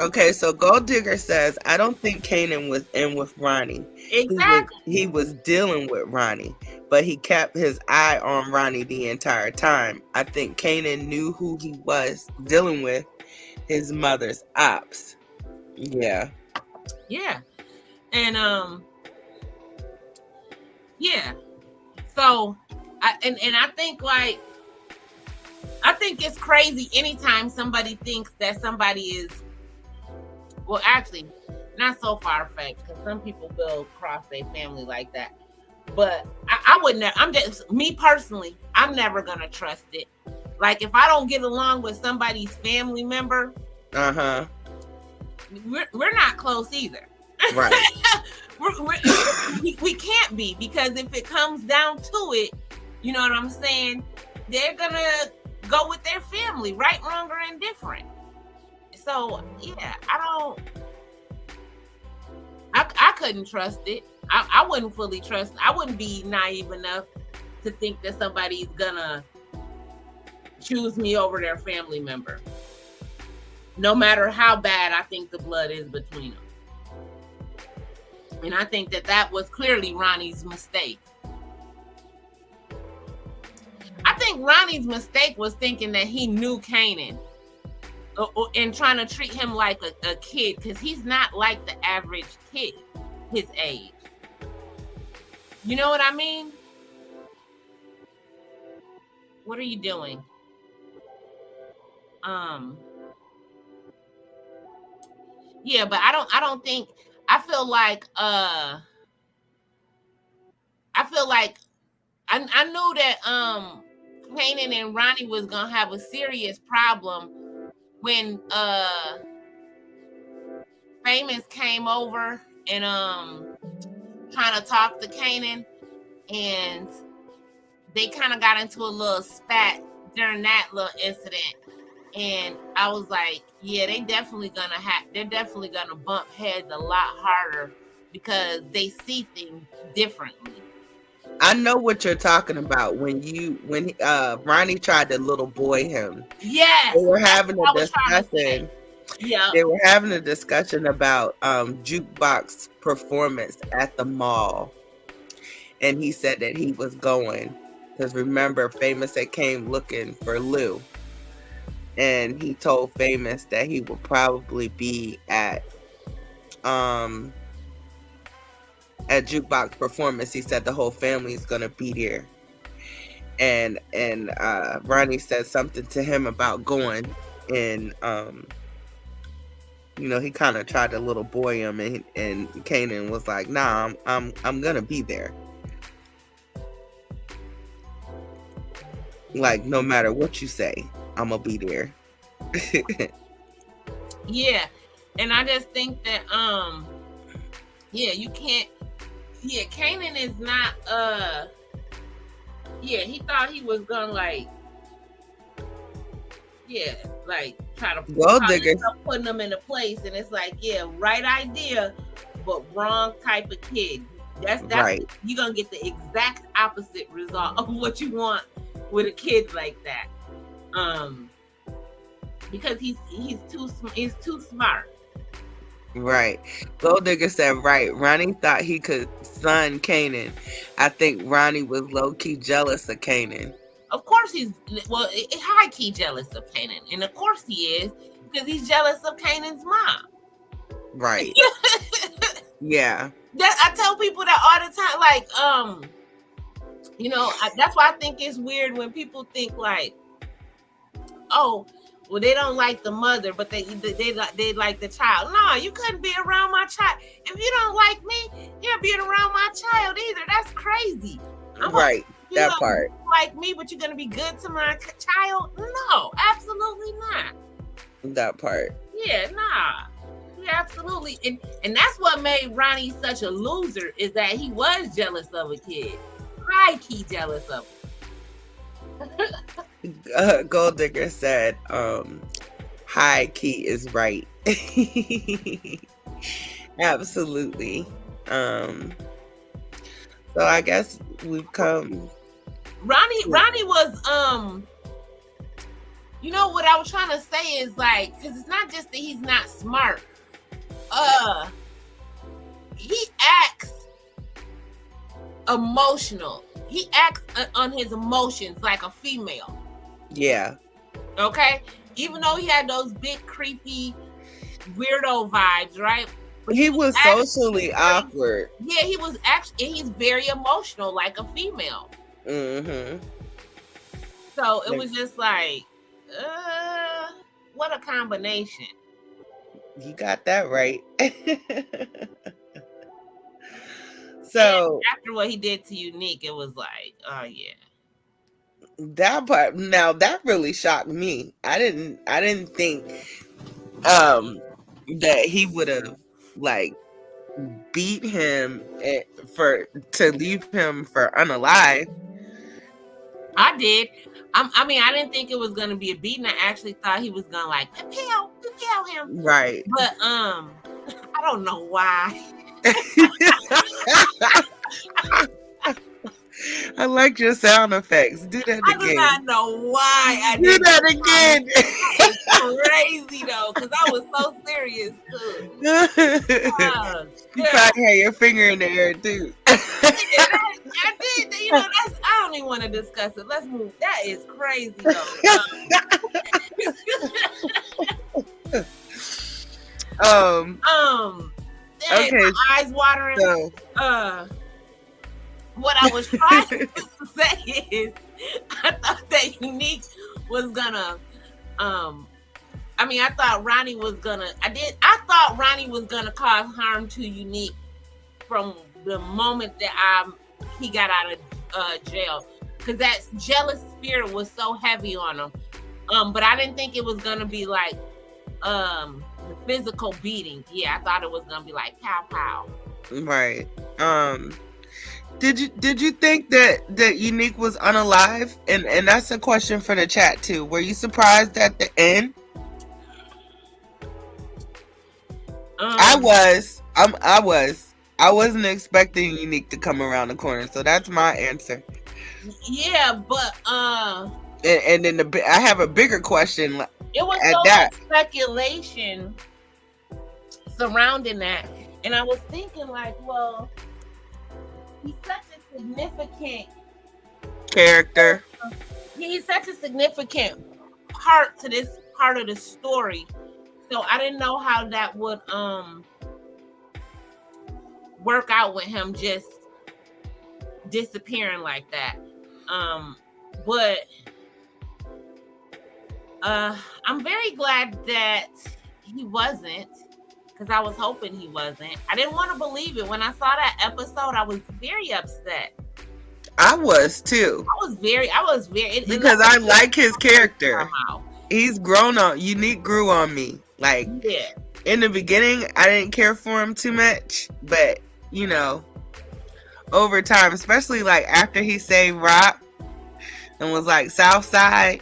Okay, so Gold Digger says, I don't think Kanan was in with Ronnie. Exactly. He was dealing with Ronnie, but he kept his eye on Ronnie the entire time. I think Kanan knew who he was dealing with, his mother's ops. Yeah. Yeah. And yeah. So I think it's crazy anytime somebody thinks that somebody is, well, actually, not so far-fetched, because some people will cross their family like that. But I wouldn't. Me personally, I'm never gonna trust it. Like, if I don't get along with somebody's family member, we're not close either. Right. we can't be, because if it comes down to it, you know what I'm saying? They're gonna go with their family, right, wrong, or indifferent. So yeah, I couldn't trust it. I wouldn't fully trust. I wouldn't be naive enough to think that somebody's gonna choose me over their family member, no matter how bad I think the blood is between them. And I think that was clearly Ronnie's mistake. I think Ronnie's mistake was thinking that he knew Kanan and trying to treat him like a kid, because he's not like the average kid his age. You know what I mean? What are you doing? Yeah, but I don't think, I feel like I knew that Kanan and Ronnie was gonna have a serious problem when Famous came over and trying to talk to Kanan, and they kind of got into a little spat during that little incident. And I was like, yeah, they're definitely gonna bump heads a lot harder because they see things differently. I know what you're talking about when Ronnie tried to little boy him. Yes. They were having a discussion. Yeah. They were having a discussion about jukebox performance at the mall. And he said that he was going. Because remember, Famous had came looking for Lou. And he told Famous that he would probably be at jukebox performance. He said the whole family is gonna be there. And Ronnie said something to him about going, and he kind of tried to little boy him, and Kanan was like, "Nah, I'm gonna be there. Like, no matter what you say, I'm gonna be there." Yeah, and I just think that you can't. Yeah, Kanan is not. He thought he was gonna try to putting them into place, and it's like, yeah, right idea, but wrong type of kid. That's right. You're gonna get the exact opposite result of what you want with a kid like that. Because he's too smart. Right. Gold Digger said, right. Ronnie thought he could son Kanan. I think Ronnie was low-key jealous of Kanan. Of course he's high-key jealous of Kanan. And of course he is, because he's jealous of Kanan's mom. Right. Yeah. I tell people that all the time, like, that's why I think it's weird when people think like, oh, well, they don't like the mother, but they like the child. No, you couldn't be around my child. If you don't like me, you're being around my child either. That's crazy. Right, that part. You like me, but you're gonna be good to my child? No, absolutely not. That part. Yeah, nah. Yeah, absolutely. And that's what made Ronnie such a loser, is that he was jealous of a kid. High key jealous of him. Gold Digger said, high key is right. Absolutely. So I guess we've come. Ronnie was, what I was trying to say is like, because it's not just that he's not smart. He acts emotional. He acts on his emotions like a female. Yeah. Okay? Even though he had those big, creepy, weirdo vibes, right? But he was socially awkward. Yeah, he was actually, he's very emotional like a female. Mm-hmm. So it was just like, what a combination. You got that right. So and after what he did to Unique, it was like, oh yeah. That part, now that really shocked me. I didn't think that he would have beat him to leave him for unalive. I did. I mean, I didn't think it was gonna be a beating. I actually thought he was gonna propel him. Right. But I don't know why. I like your sound effects. Do that I do again. not know why I Do did that again. That is crazy though, because I was so serious too. Oh, You yeah. probably had your finger in the air too. I did. You know, I don't even want to discuss it. Let's move. That is crazy though. Dang, Okay, my eyes watering. so What I was trying to say is, I thought that Unique was gonna, I thought Ronnie was gonna. I thought Ronnie was gonna cause harm to Unique from the moment that he got out of jail, because that jealous spirit was so heavy on him. But I didn't think it was gonna be like the physical beating. Yeah, I thought it was gonna be like pow pow. right. Did you think that Unique was unalive? And that's a question for the chat too. Were you surprised at the end? I was. I wasn't expecting Unique to come around the corner, so that's my answer. Yeah, but and then I have a bigger question. It was at so that. much speculation surrounding that, and I was thinking like, well, he's such a significant character. He's such a significant part to this part of the story, so I didn't know how that would work out with him just disappearing like that. But I'm very glad that he wasn't, because I was hoping he wasn't. I didn't want to believe it. When I saw that episode, I was very upset. I was too. I was very because I like his character. He's grown on. Unique grew on me. Like, yeah. In the beginning, I didn't care for him too much, but you know, over time, especially like after he saved Rock and was like Southside,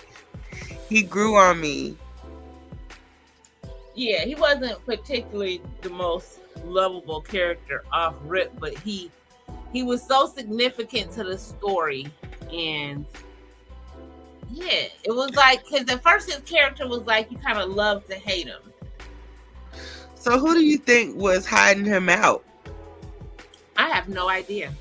he grew on me. Yeah, he wasn't particularly the most lovable character off rip, but he was so significant to the story. And yeah, it was like, because at first his character was like, you kind of love to hate him. So who do you think was hiding him out? I have no idea.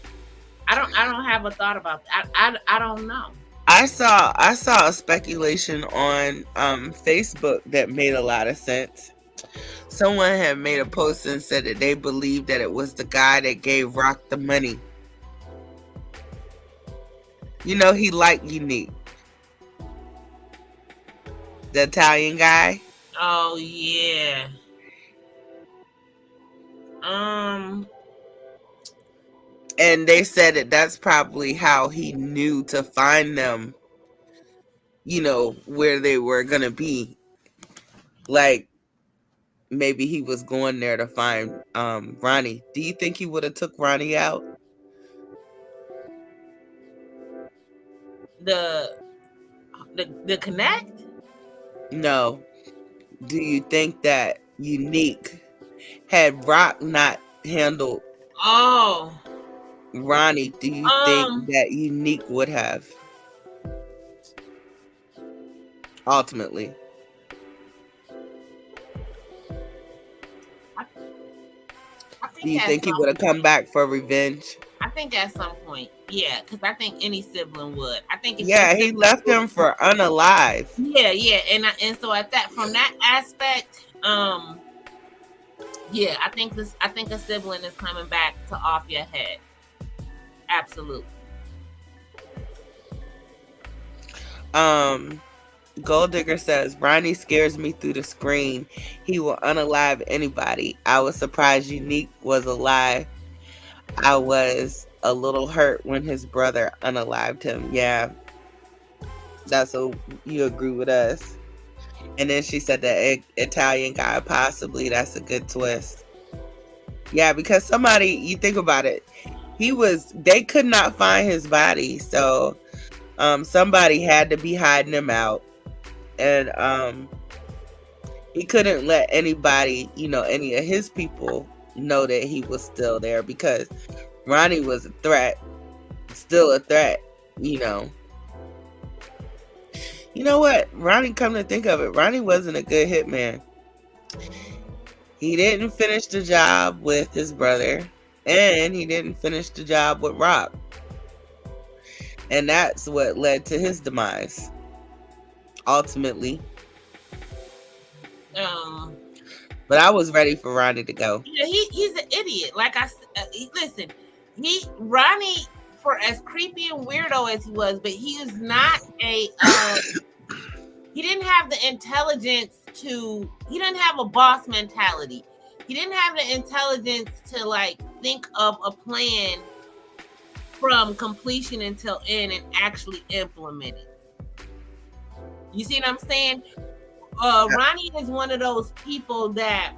I don't have a thought about that. I don't know. I saw a speculation on Facebook that made a lot of sense. Someone had made a post and said that they believed that it was the guy that gave Rock the money. You know, he liked Unique. The Italian guy. Oh yeah. And they said that that's probably how he knew to find them, you know, where they were going to be. Like, maybe he was going there to find Ronnie. Do you think he would have took Ronnie out? The Connect? No. Do you think that Unique, had Rock not handled Ronnie, do you think that Unique would have? Ultimately. Do you think he would have come back for revenge? I think at some point, yeah, because I think any sibling would. I think he left him for unalive. Yeah, and so from that aspect, yeah, I think a sibling is coming back to off your head. Absolutely. Gold Digger says Ronnie scares me through the screen. He will unalive anybody. I was surprised Unique was alive. I was a little hurt when his brother unalived him. Yeah, that's what you agree with us. And then she said that Italian guy, possibly. That's a good twist. Yeah, because somebody, you think about it, they could not find his body, so somebody had to be hiding him out. And he couldn't let anybody, any of his people know that he was still there, because Ronnie was a threat. Still a threat, you know. You know what? Ronnie, come to think of it, Ronnie wasn't a good hitman. He didn't finish the job with his brother, and he didn't finish the job with Rob. And that's what led to his demise, ultimately. But I was ready for Ronnie to go. Yeah, he's an idiot. Like I said, listen, Ronnie, for as creepy and weirdo as he was, but he is not a. He didn't have the intelligence to. He didn't have a boss mentality. He didn't have the intelligence to like think of a plan from completion until end and actually implement it. You see what I'm saying? Ronnie is one of those people that,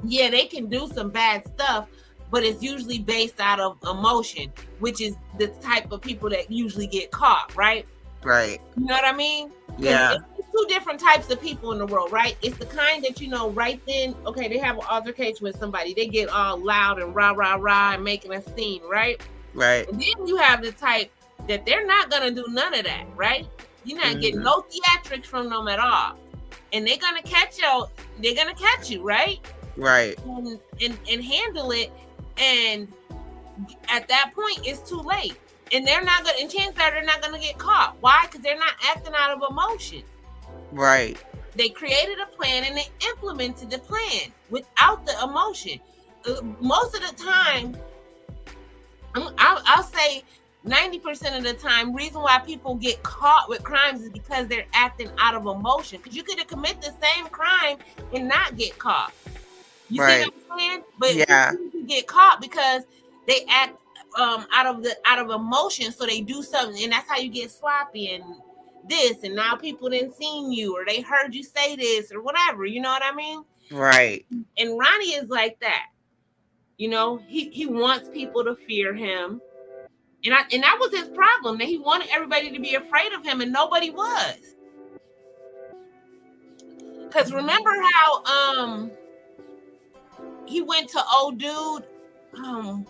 yeah, they can do some bad stuff, but it's usually based out of emotion, which is the type of people that usually get caught, right? Right. You know what I mean? Yeah. It's two different types of people in the world, right? It's the kind that, you know, right then, okay, they have an altercation with somebody. They get all loud and rah, rah, rah and making a scene, right? Right. And then you have the type that they're not going to do none of that, right? You're not getting no theatrics from them at all. And they're going to catch you, right? Right. And handle it. And at that point, it's too late. And they're not going to, and chances are they're not going to get caught. Why? Because they're not acting out of emotion. Right. They created a plan and they implemented the plan without the emotion. Most of the time, I'll say 90% of the time, reason why people get caught with crimes is because they're acting out of emotion. Because you could have committed the same crime and not get caught. You see what I'm saying? But yeah, people get caught because they act out of emotion, so they do something, and that's how you get sloppy and this. And now people didn't seen you, or they heard you say this, or whatever. You know what I mean? Right. And Ronnie is like that. You know, he wants people to fear him. And that was his problem, that he wanted everybody to be afraid of him, and nobody was. Because remember how he went to old dude, I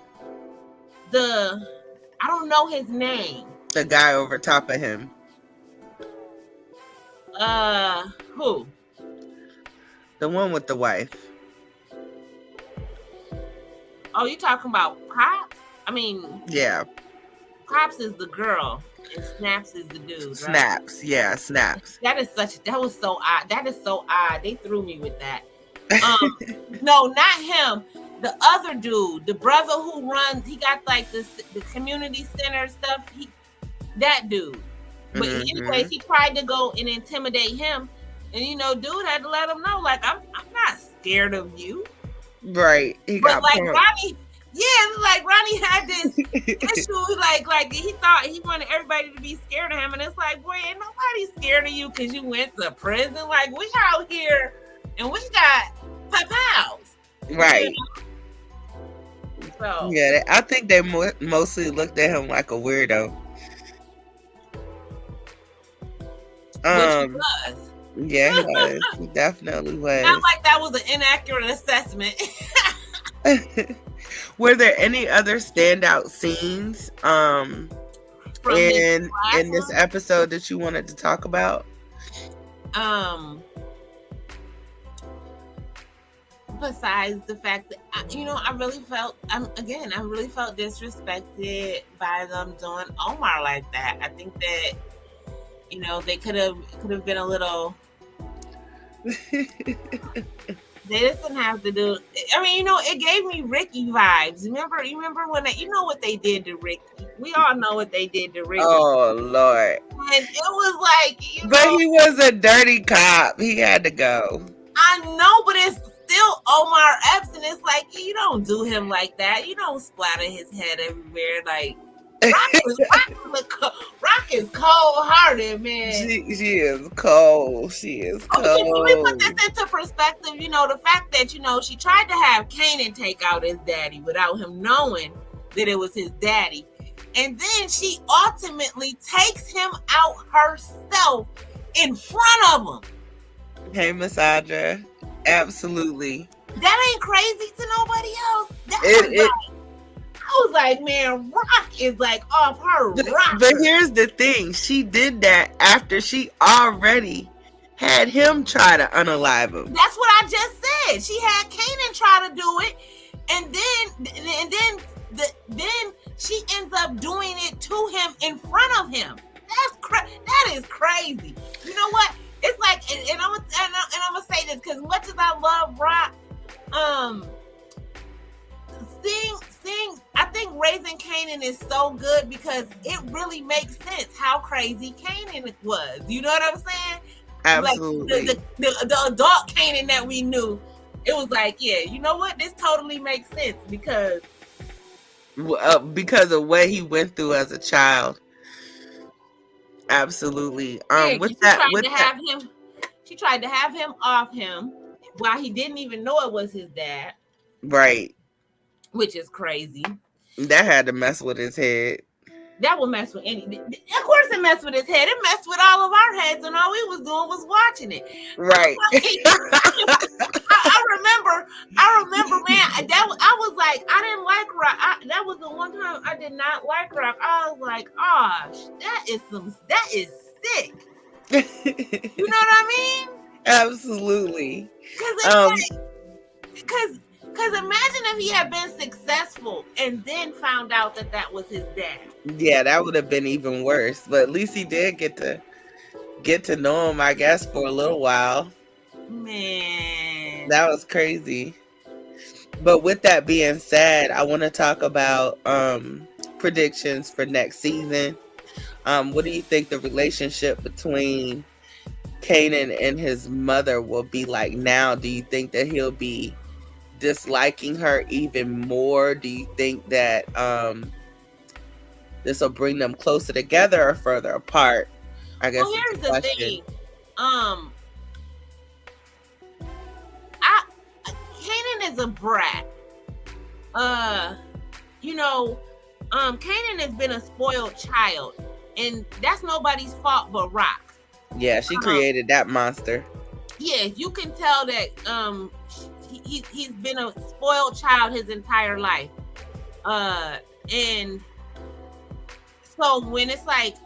don't know his name. The guy over top of him. Who? The one with the wife. Oh, you talking about Pops? I mean, yeah. Pops is the girl, and Snaps is the dude. Right? Snaps, yeah, Snaps. That was so odd. That is so odd. They threw me with that. No, not him. The other dude, the brother who runs, he got like the community center stuff. That dude. But anyways, he tried to go and intimidate him, and you know, dude had to let him know, like, I'm not scared of you. Right. But like Ronnie. Yeah, like Ronnie had this issue, like he thought he wanted everybody to be scared of him, and it's like, boy, ain't nobody scared of you because you went to prison. Like, we out here and we got pals. Right. You know? So yeah, I think they mostly looked at him like a weirdo. Which he was. Yeah, he was. He definitely was. Not like that was an inaccurate assessment. Were there any other standout scenes in this episode that you wanted to talk about? Besides the fact that I really felt disrespected by them doing Omar like that. I think that they could have been a little. They didn't have to do. I mean, it gave me Ricky vibes. Remember when what they did to Ricky? We all know what they did to Ricky. Oh Lord! And it was like, but he was a dirty cop. He had to go. I know, but it's still Omar Epps, and it's like, you don't do him like that. You don't splatter his head everywhere. Like, Rock is cold-hearted, man. She is cold. She is cold. Let me put this into perspective. The fact that, she tried to have Kanan take out his daddy without him knowing that it was his daddy. And then she ultimately takes him out herself in front of him. Hey, Miss Audra. Absolutely. That ain't crazy to nobody else. I was like, man, Rock is like off her rocker. But here's the thing. She did that after she already had him try to unalive him. That's what I just said. She had Kanan try to do it, and then she ends up doing it to him in front of him. That is crazy. You know what? It's like, and I'm gonna say this because much as I love Rock, seeing I think Raising Kanan is so good because it really makes sense how crazy Kanan was. You know what I'm saying? Absolutely. Like the adult Kanan that we knew, it was like, yeah, you know what? This totally makes sense because of what he went through as a child. Absolutely. She tried to have him off him while he didn't even know it was his dad. Right. Which is crazy. That had to mess with his head. That would mess with any. Of course, it messed with his head. It messed with all of our heads, and all we was doing was watching it. Right. I remember, man. I was like, I didn't like Rock. That was the one time I did not like Rock. I was like, oh, that is sick. You know what I mean? Absolutely. Because imagine if he had been successful and then found out that was his dad. Yeah, that would have been even worse. But at least he did get to know him, I guess, for a little while. Man, that was crazy. But with that being said, I want to talk about predictions for next season. What do you think the relationship between Kanan and his mother will be like now? Do you think that he'll be disliking her even more? Do you think that this will bring them closer together or further apart? I guess. Well, here's the thing. Kanan is a brat. Kanan has been a spoiled child, and that's nobody's fault but Rock. Yeah, she created that monster. Yeah, you can tell that he's been a spoiled child his entire life. And so when it's like,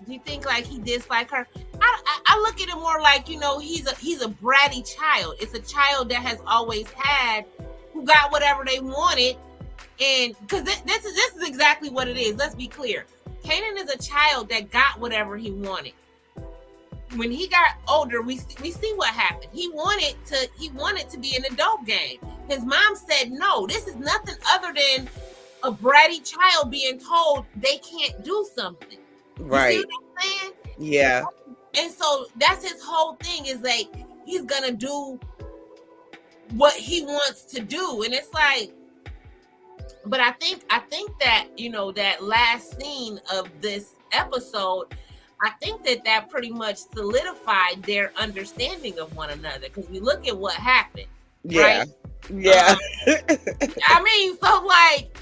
do you think like he dislike her? I look at it more like, he's a bratty child. It's a child that has always had, who got whatever they wanted. And because this is exactly what it is. Let's be clear. Kanan is a child that got whatever he wanted. When he got older, we see what happened. He wanted to be an adult game. His mom said no. This is nothing other than a bratty child being told they can't do something. Right. You see what I'm saying? Yeah. And so that's his whole thing, is like he's gonna do what he wants to do. And it's like, but I think that, that last scene of this episode, I think that pretty much solidified their understanding of one another, because we look at what happened. Yeah. Right? Yeah. I mean, so like,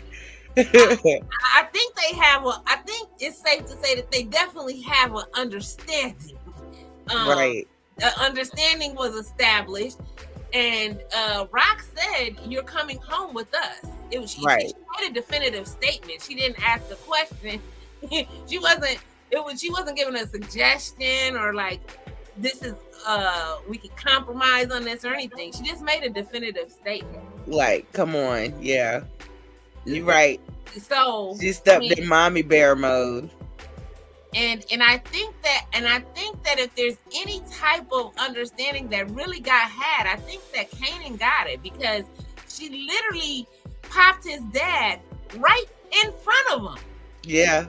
I think it's safe to say that they definitely have an understanding. Right. An understanding was established, and Rock said, "You're coming home with us." She made a definitive statement. She didn't ask a question. She wasn't giving a suggestion or like, this is we could compromise on this or anything. She just made a definitive statement. Like, come on, yeah, you're right. So she stepped in mommy bear mode. And I think that if there's any type of understanding that really got had, I think that Kanan got it, because she literally popped his dad right in front of him. Yeah.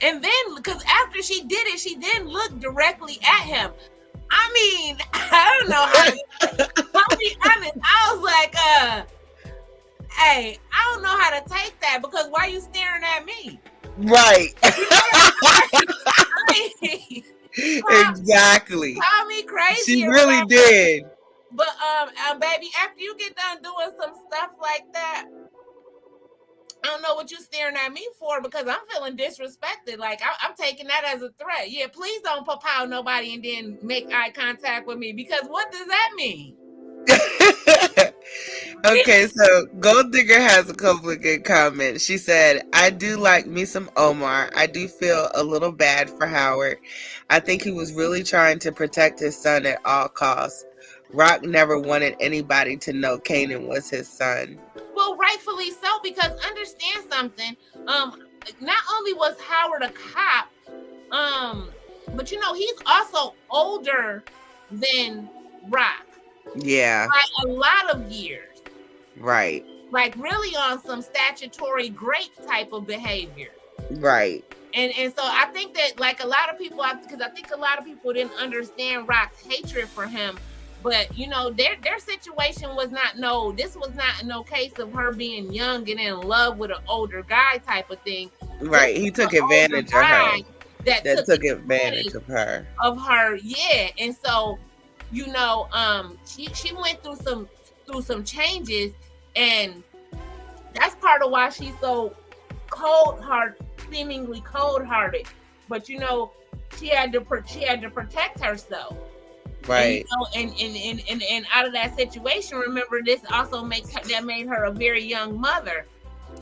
And then, because after she did it, she then looked directly at him. I mean, I don't know how I'll be honest. I was like, hey, I don't know how to take that, because why are you staring at me? Right. I mean, exactly. Call me crazy. She really did. But baby, after you get done doing some stuff like that, I don't know what you're staring at me for, because I'm feeling disrespected. Like, I'm taking that as a threat. Yeah, please don't pow nobody and then make eye contact with me, because what does that mean? Okay, so Gold Digger has a couple of good comments. She said, I do like me some Omar. I do feel a little bad for Howard. I think he was really trying to protect his son at all costs. Rock never wanted anybody to know Kanan was his son. Well, rightfully so, because understand something. Not only was Howard a cop, but you know, he's also older than Rock. Yeah. By a lot of years. Right. Like really on some statutory grape type of behavior. Right. And so I think that like a lot of people, because I think a lot of people didn't understand Rock's hatred for him. But you know, their situation was this was not no case of her being young and in love with an older guy type of thing. Right. He took advantage of her. That took advantage of her. Yeah. And so, you know, she went through some changes, and that's part of why she's so seemingly cold-hearted. But you know, she had to protect herself. Right. And, you know, and out of that situation, remember, this also made her a very young mother.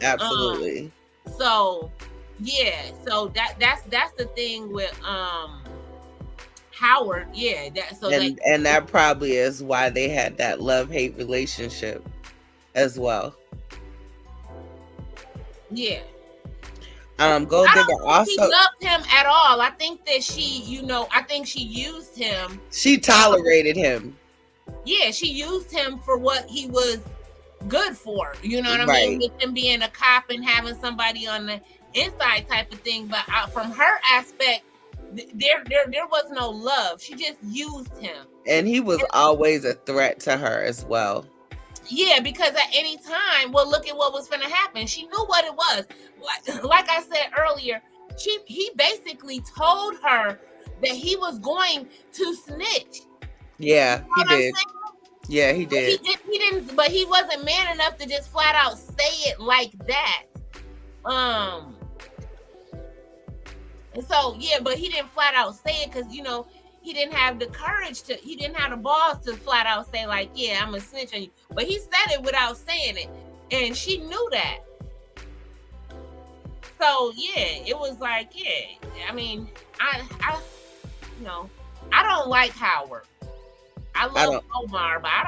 Absolutely. So yeah, so that's the thing with Howard. Yeah, and that probably is why they had that love-hate relationship as well. Yeah. Gold Digger also she loved him at all. I think that she used him. She tolerated him. Yeah, she used him for what he was good for. You know what I mean? With him being a cop and having somebody on the inside type of thing. But from her aspect, there was no love. She just used him. And he was always a threat to her as well. Yeah, because at any time, well, look at what was going to happen. She knew what it was. Like I said earlier, he basically told her that he was going to snitch. Yeah, he did. Yeah, he did. He didn't, but he wasn't man enough to just flat out say it like that. And so, yeah, but he didn't flat out say it because, you know, he didn't have the courage he didn't have the balls to flat out say like, yeah, I'm a snitch on you. But he said it without saying it. And she knew that. So, yeah, it was like, yeah, I mean, I don't like Howard. I love Omar, but I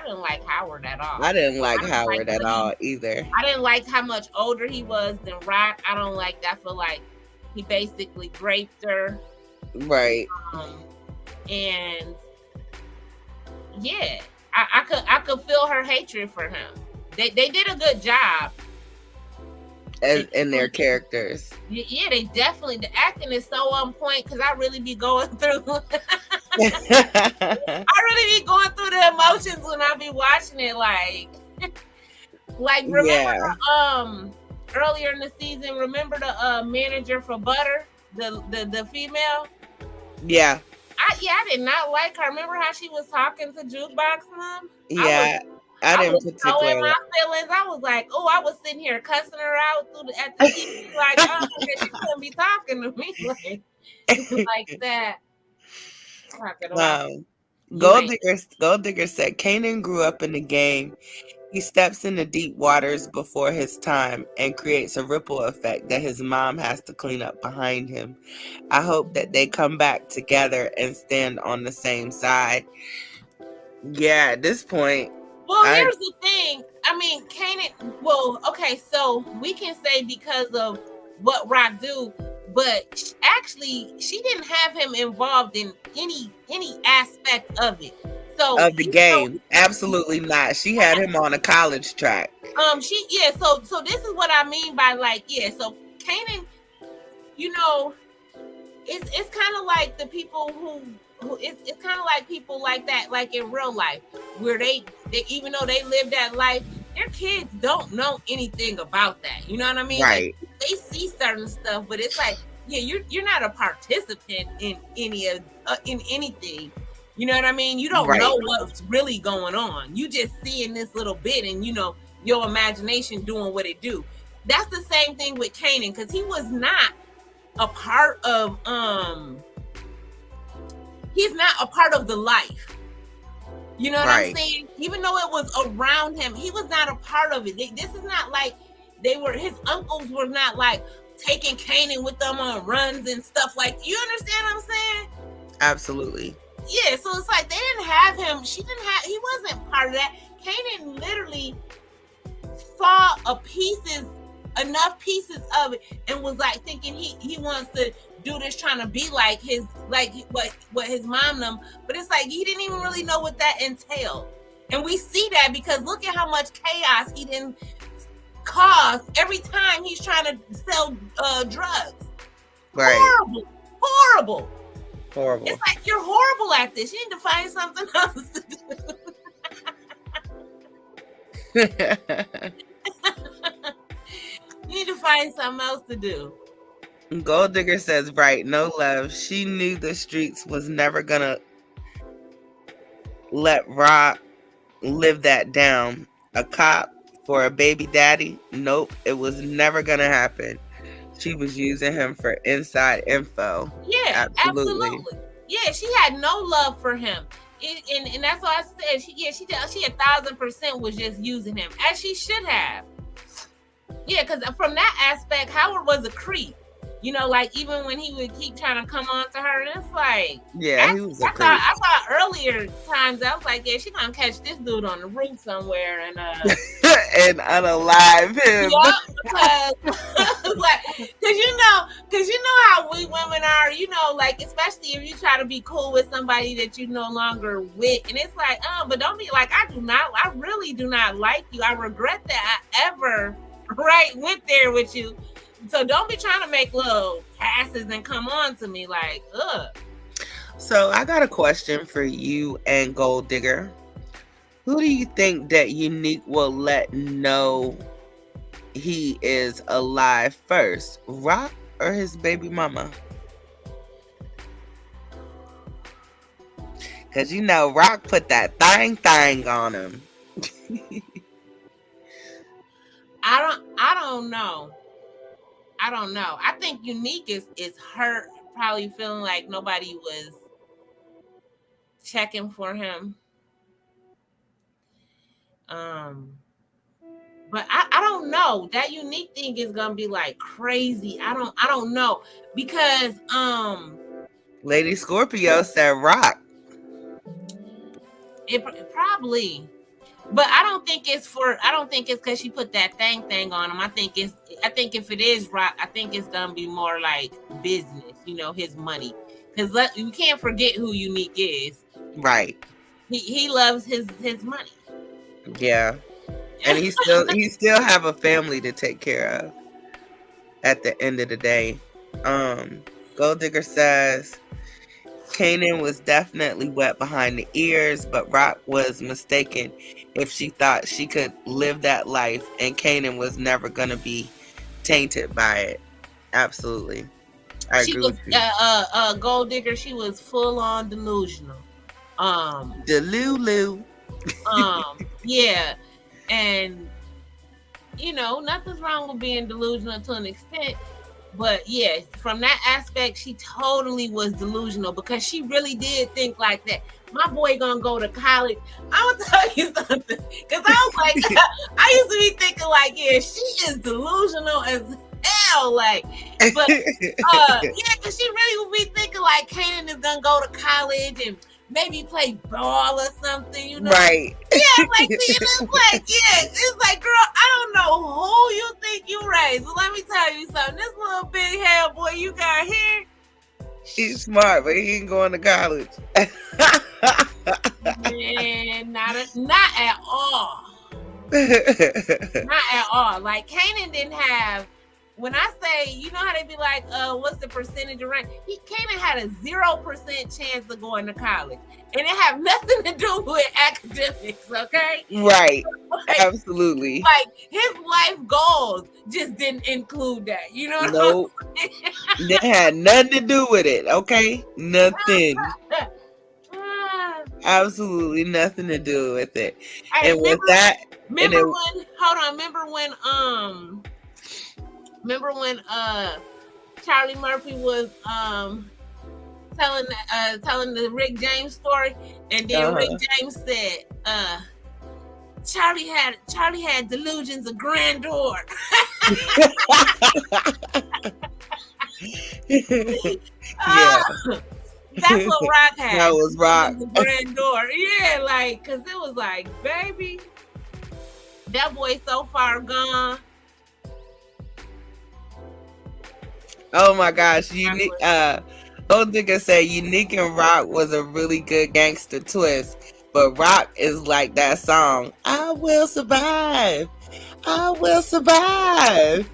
didn't like Howard at all. I didn't like Howard at all either. I didn't like how much older he was than Rock. I don't like that. I feel like he basically raped her. Right. And yeah, I could feel her hatred for him. They did a good job in their characters. Yeah, they definitely. The acting is so on point because I really be going through. I really be going through the emotions when I be watching it. Like remember earlier in the season. Remember the manager for Butter, the female. Yeah. I did not like her. Remember how she was talking to Jukebox Mom? Yeah, I didn't particularly. So in my feelings, I was like, oh, I was sitting here cussing her out at the TV, like, oh, she couldn't be talking to me like that. Gold Digger said Kanan grew up in the game. He steps into deep waters before his time and creates a ripple effect that his mom has to clean up behind him. I hope that they come back together and stand on the same side. Yeah, at this point. Well, here's the thing. I mean, Kanan, well, okay, so we can say because of what Rock do, but actually she didn't have him involved in any aspect of it. Of the game. Absolutely not. She had him on a college track. So this is what I mean by so Kanan, you know, it's kind of like the people who it's kind of like people like that, like in real life, where they even though they live that life, their kids don't know anything about that. You know what I mean? Right. Like, they see certain stuff, but it's like, yeah, you're not a participant in anything. You know what I mean? You don't know what's really going on. You just seeing this little bit and, you know, your imagination doing what it do. That's the same thing with Kanan, because he was not a part of he's not a part of the life. You know what I'm Right. saying? Even though it was around him, he was not a part of it. This is not like his uncles were not like taking Kanan with them on runs and stuff like. You understand what I'm saying? Absolutely. Yeah, so it's like they didn't have him. He wasn't part of that. Kanan literally saw enough pieces of it, and was like thinking he wants to do this, trying to be like what his mom them. But it's like he didn't even really know what that entailed. And we see that because look at how much chaos he didn't cause every time he's trying to sell drugs. Right. Horrible. Horrible. It's like you're horrible at this. You need to find something else to do. You need to find something else to do. Gold Digger says, right, no love. She knew the streets was never gonna let Rock live that down. A cop for a baby daddy? Nope, it was never gonna happen. She was using him for inside info. Yeah, absolutely. Yeah, she had no love for him. And that's why I said she 1,000% was just using him, as she should have. Yeah, because from that aspect, Howard was a creep. You know, like even when he would keep trying to come on to her, and it's like, yeah, he was a creep. I thought earlier times I was like, yeah, she gonna catch this dude on the roof somewhere and and unalive him. Yeah, because you know how we women are. You know, like especially if you try to be cool with somebody that you no longer with, and it's like, but don't be like, I really do not like you. I regret that I ever went there with you. So don't be trying to make little passes and come on to me like, ugh. So I got a question for you and Gold Digger. Who do you think that Unique will let know he is alive first? Rock or his baby mama? Because you know Rock put that thing on him. I don't know. I think Unique is hurt, probably feeling like nobody was checking for him. But I don't know. That Unique thing is gonna be like crazy. I don't know because Lady Scorpio said Rock. It probably. But I don't think it's because she put that thing on him. I think if it is Rock, I think it's gonna be more like business, you know, his money. Because you can't forget who Unique is. Right. He loves his money. Yeah. And he still have a family to take care of at the end of the day. Gold Digger says Kanan was definitely wet behind the ears, but Rock was mistaken if she thought she could live that life, and Kanan was never gonna be tainted by it. Absolutely. I agree with you. Gold Digger, she was full on delusional. Delulu. Yeah. And you know, nothing's wrong with being delusional to an extent. But yeah, from that aspect, she totally was delusional because she really did think like that. My boy gonna go to college. I'm gonna tell you something, because I was like, I used to be thinking like, yeah, she is delusional as hell, like. But yeah, because she really would be thinking like Kanan is gonna go to college and maybe play ball or something, you know? Right. Yeah, like, see, it's like, yeah, it's like, girl, I don't know who you think you raised. But let me tell you something. This little big hair boy you got here, he's smart, but he ain't going to college. man, not at all. Not at all. Like, Kanan didn't have. When I say, you know how they be like, what's the percentage of rank? Kanan had a 0% chance of going to college. And it have nothing to do with academics, okay? Right. Like, absolutely. Like, his life goals just didn't include that. You know what nope. That had nothing to do with it, okay? Nothing. Absolutely nothing to do with it. And with that... Remember when Charlie Murphy was telling the Rick James story, and then Rick James said, Charlie had delusions of grandeur. Yeah, That's what Rock had. that was Rock. The grandeur. Yeah, like, cause it was like, baby, that boy so far gone. Oh my gosh, Unique. Old nigga said Unique and Rock was a really good gangster twist, but Rock is like that song. I will survive. I will survive.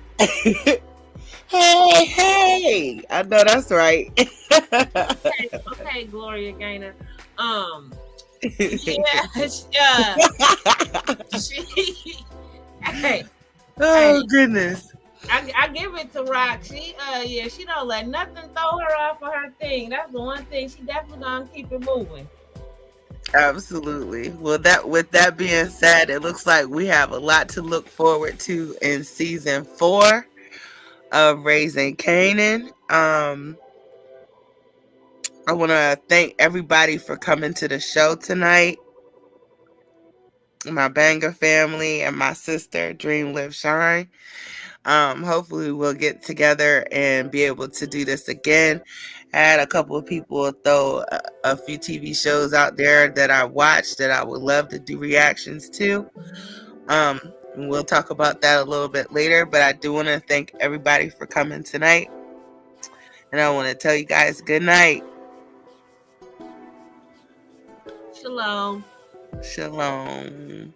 Hey, hey! I know that's right. Okay, Gloria Gaynor. Yeah, hey, oh goodness. I give it to Rock. She don't let nothing throw her off of her thing. That's the one thing she definitely gonna keep it moving. Absolutely. Well, with that being said, it looks like we have a lot to look forward to in season 4 of Raising Kanan. I want to thank everybody for coming to the show tonight. My Banger family and my sister, Dream Live Shine. Hopefully we'll get together and be able to do this again. I had a couple of people throw a few TV shows out there that I watched that I would love to do reactions to. We'll talk about that a little bit later, but I do want to thank everybody for coming tonight. And I want to tell you guys good night. Shalom. Shalom.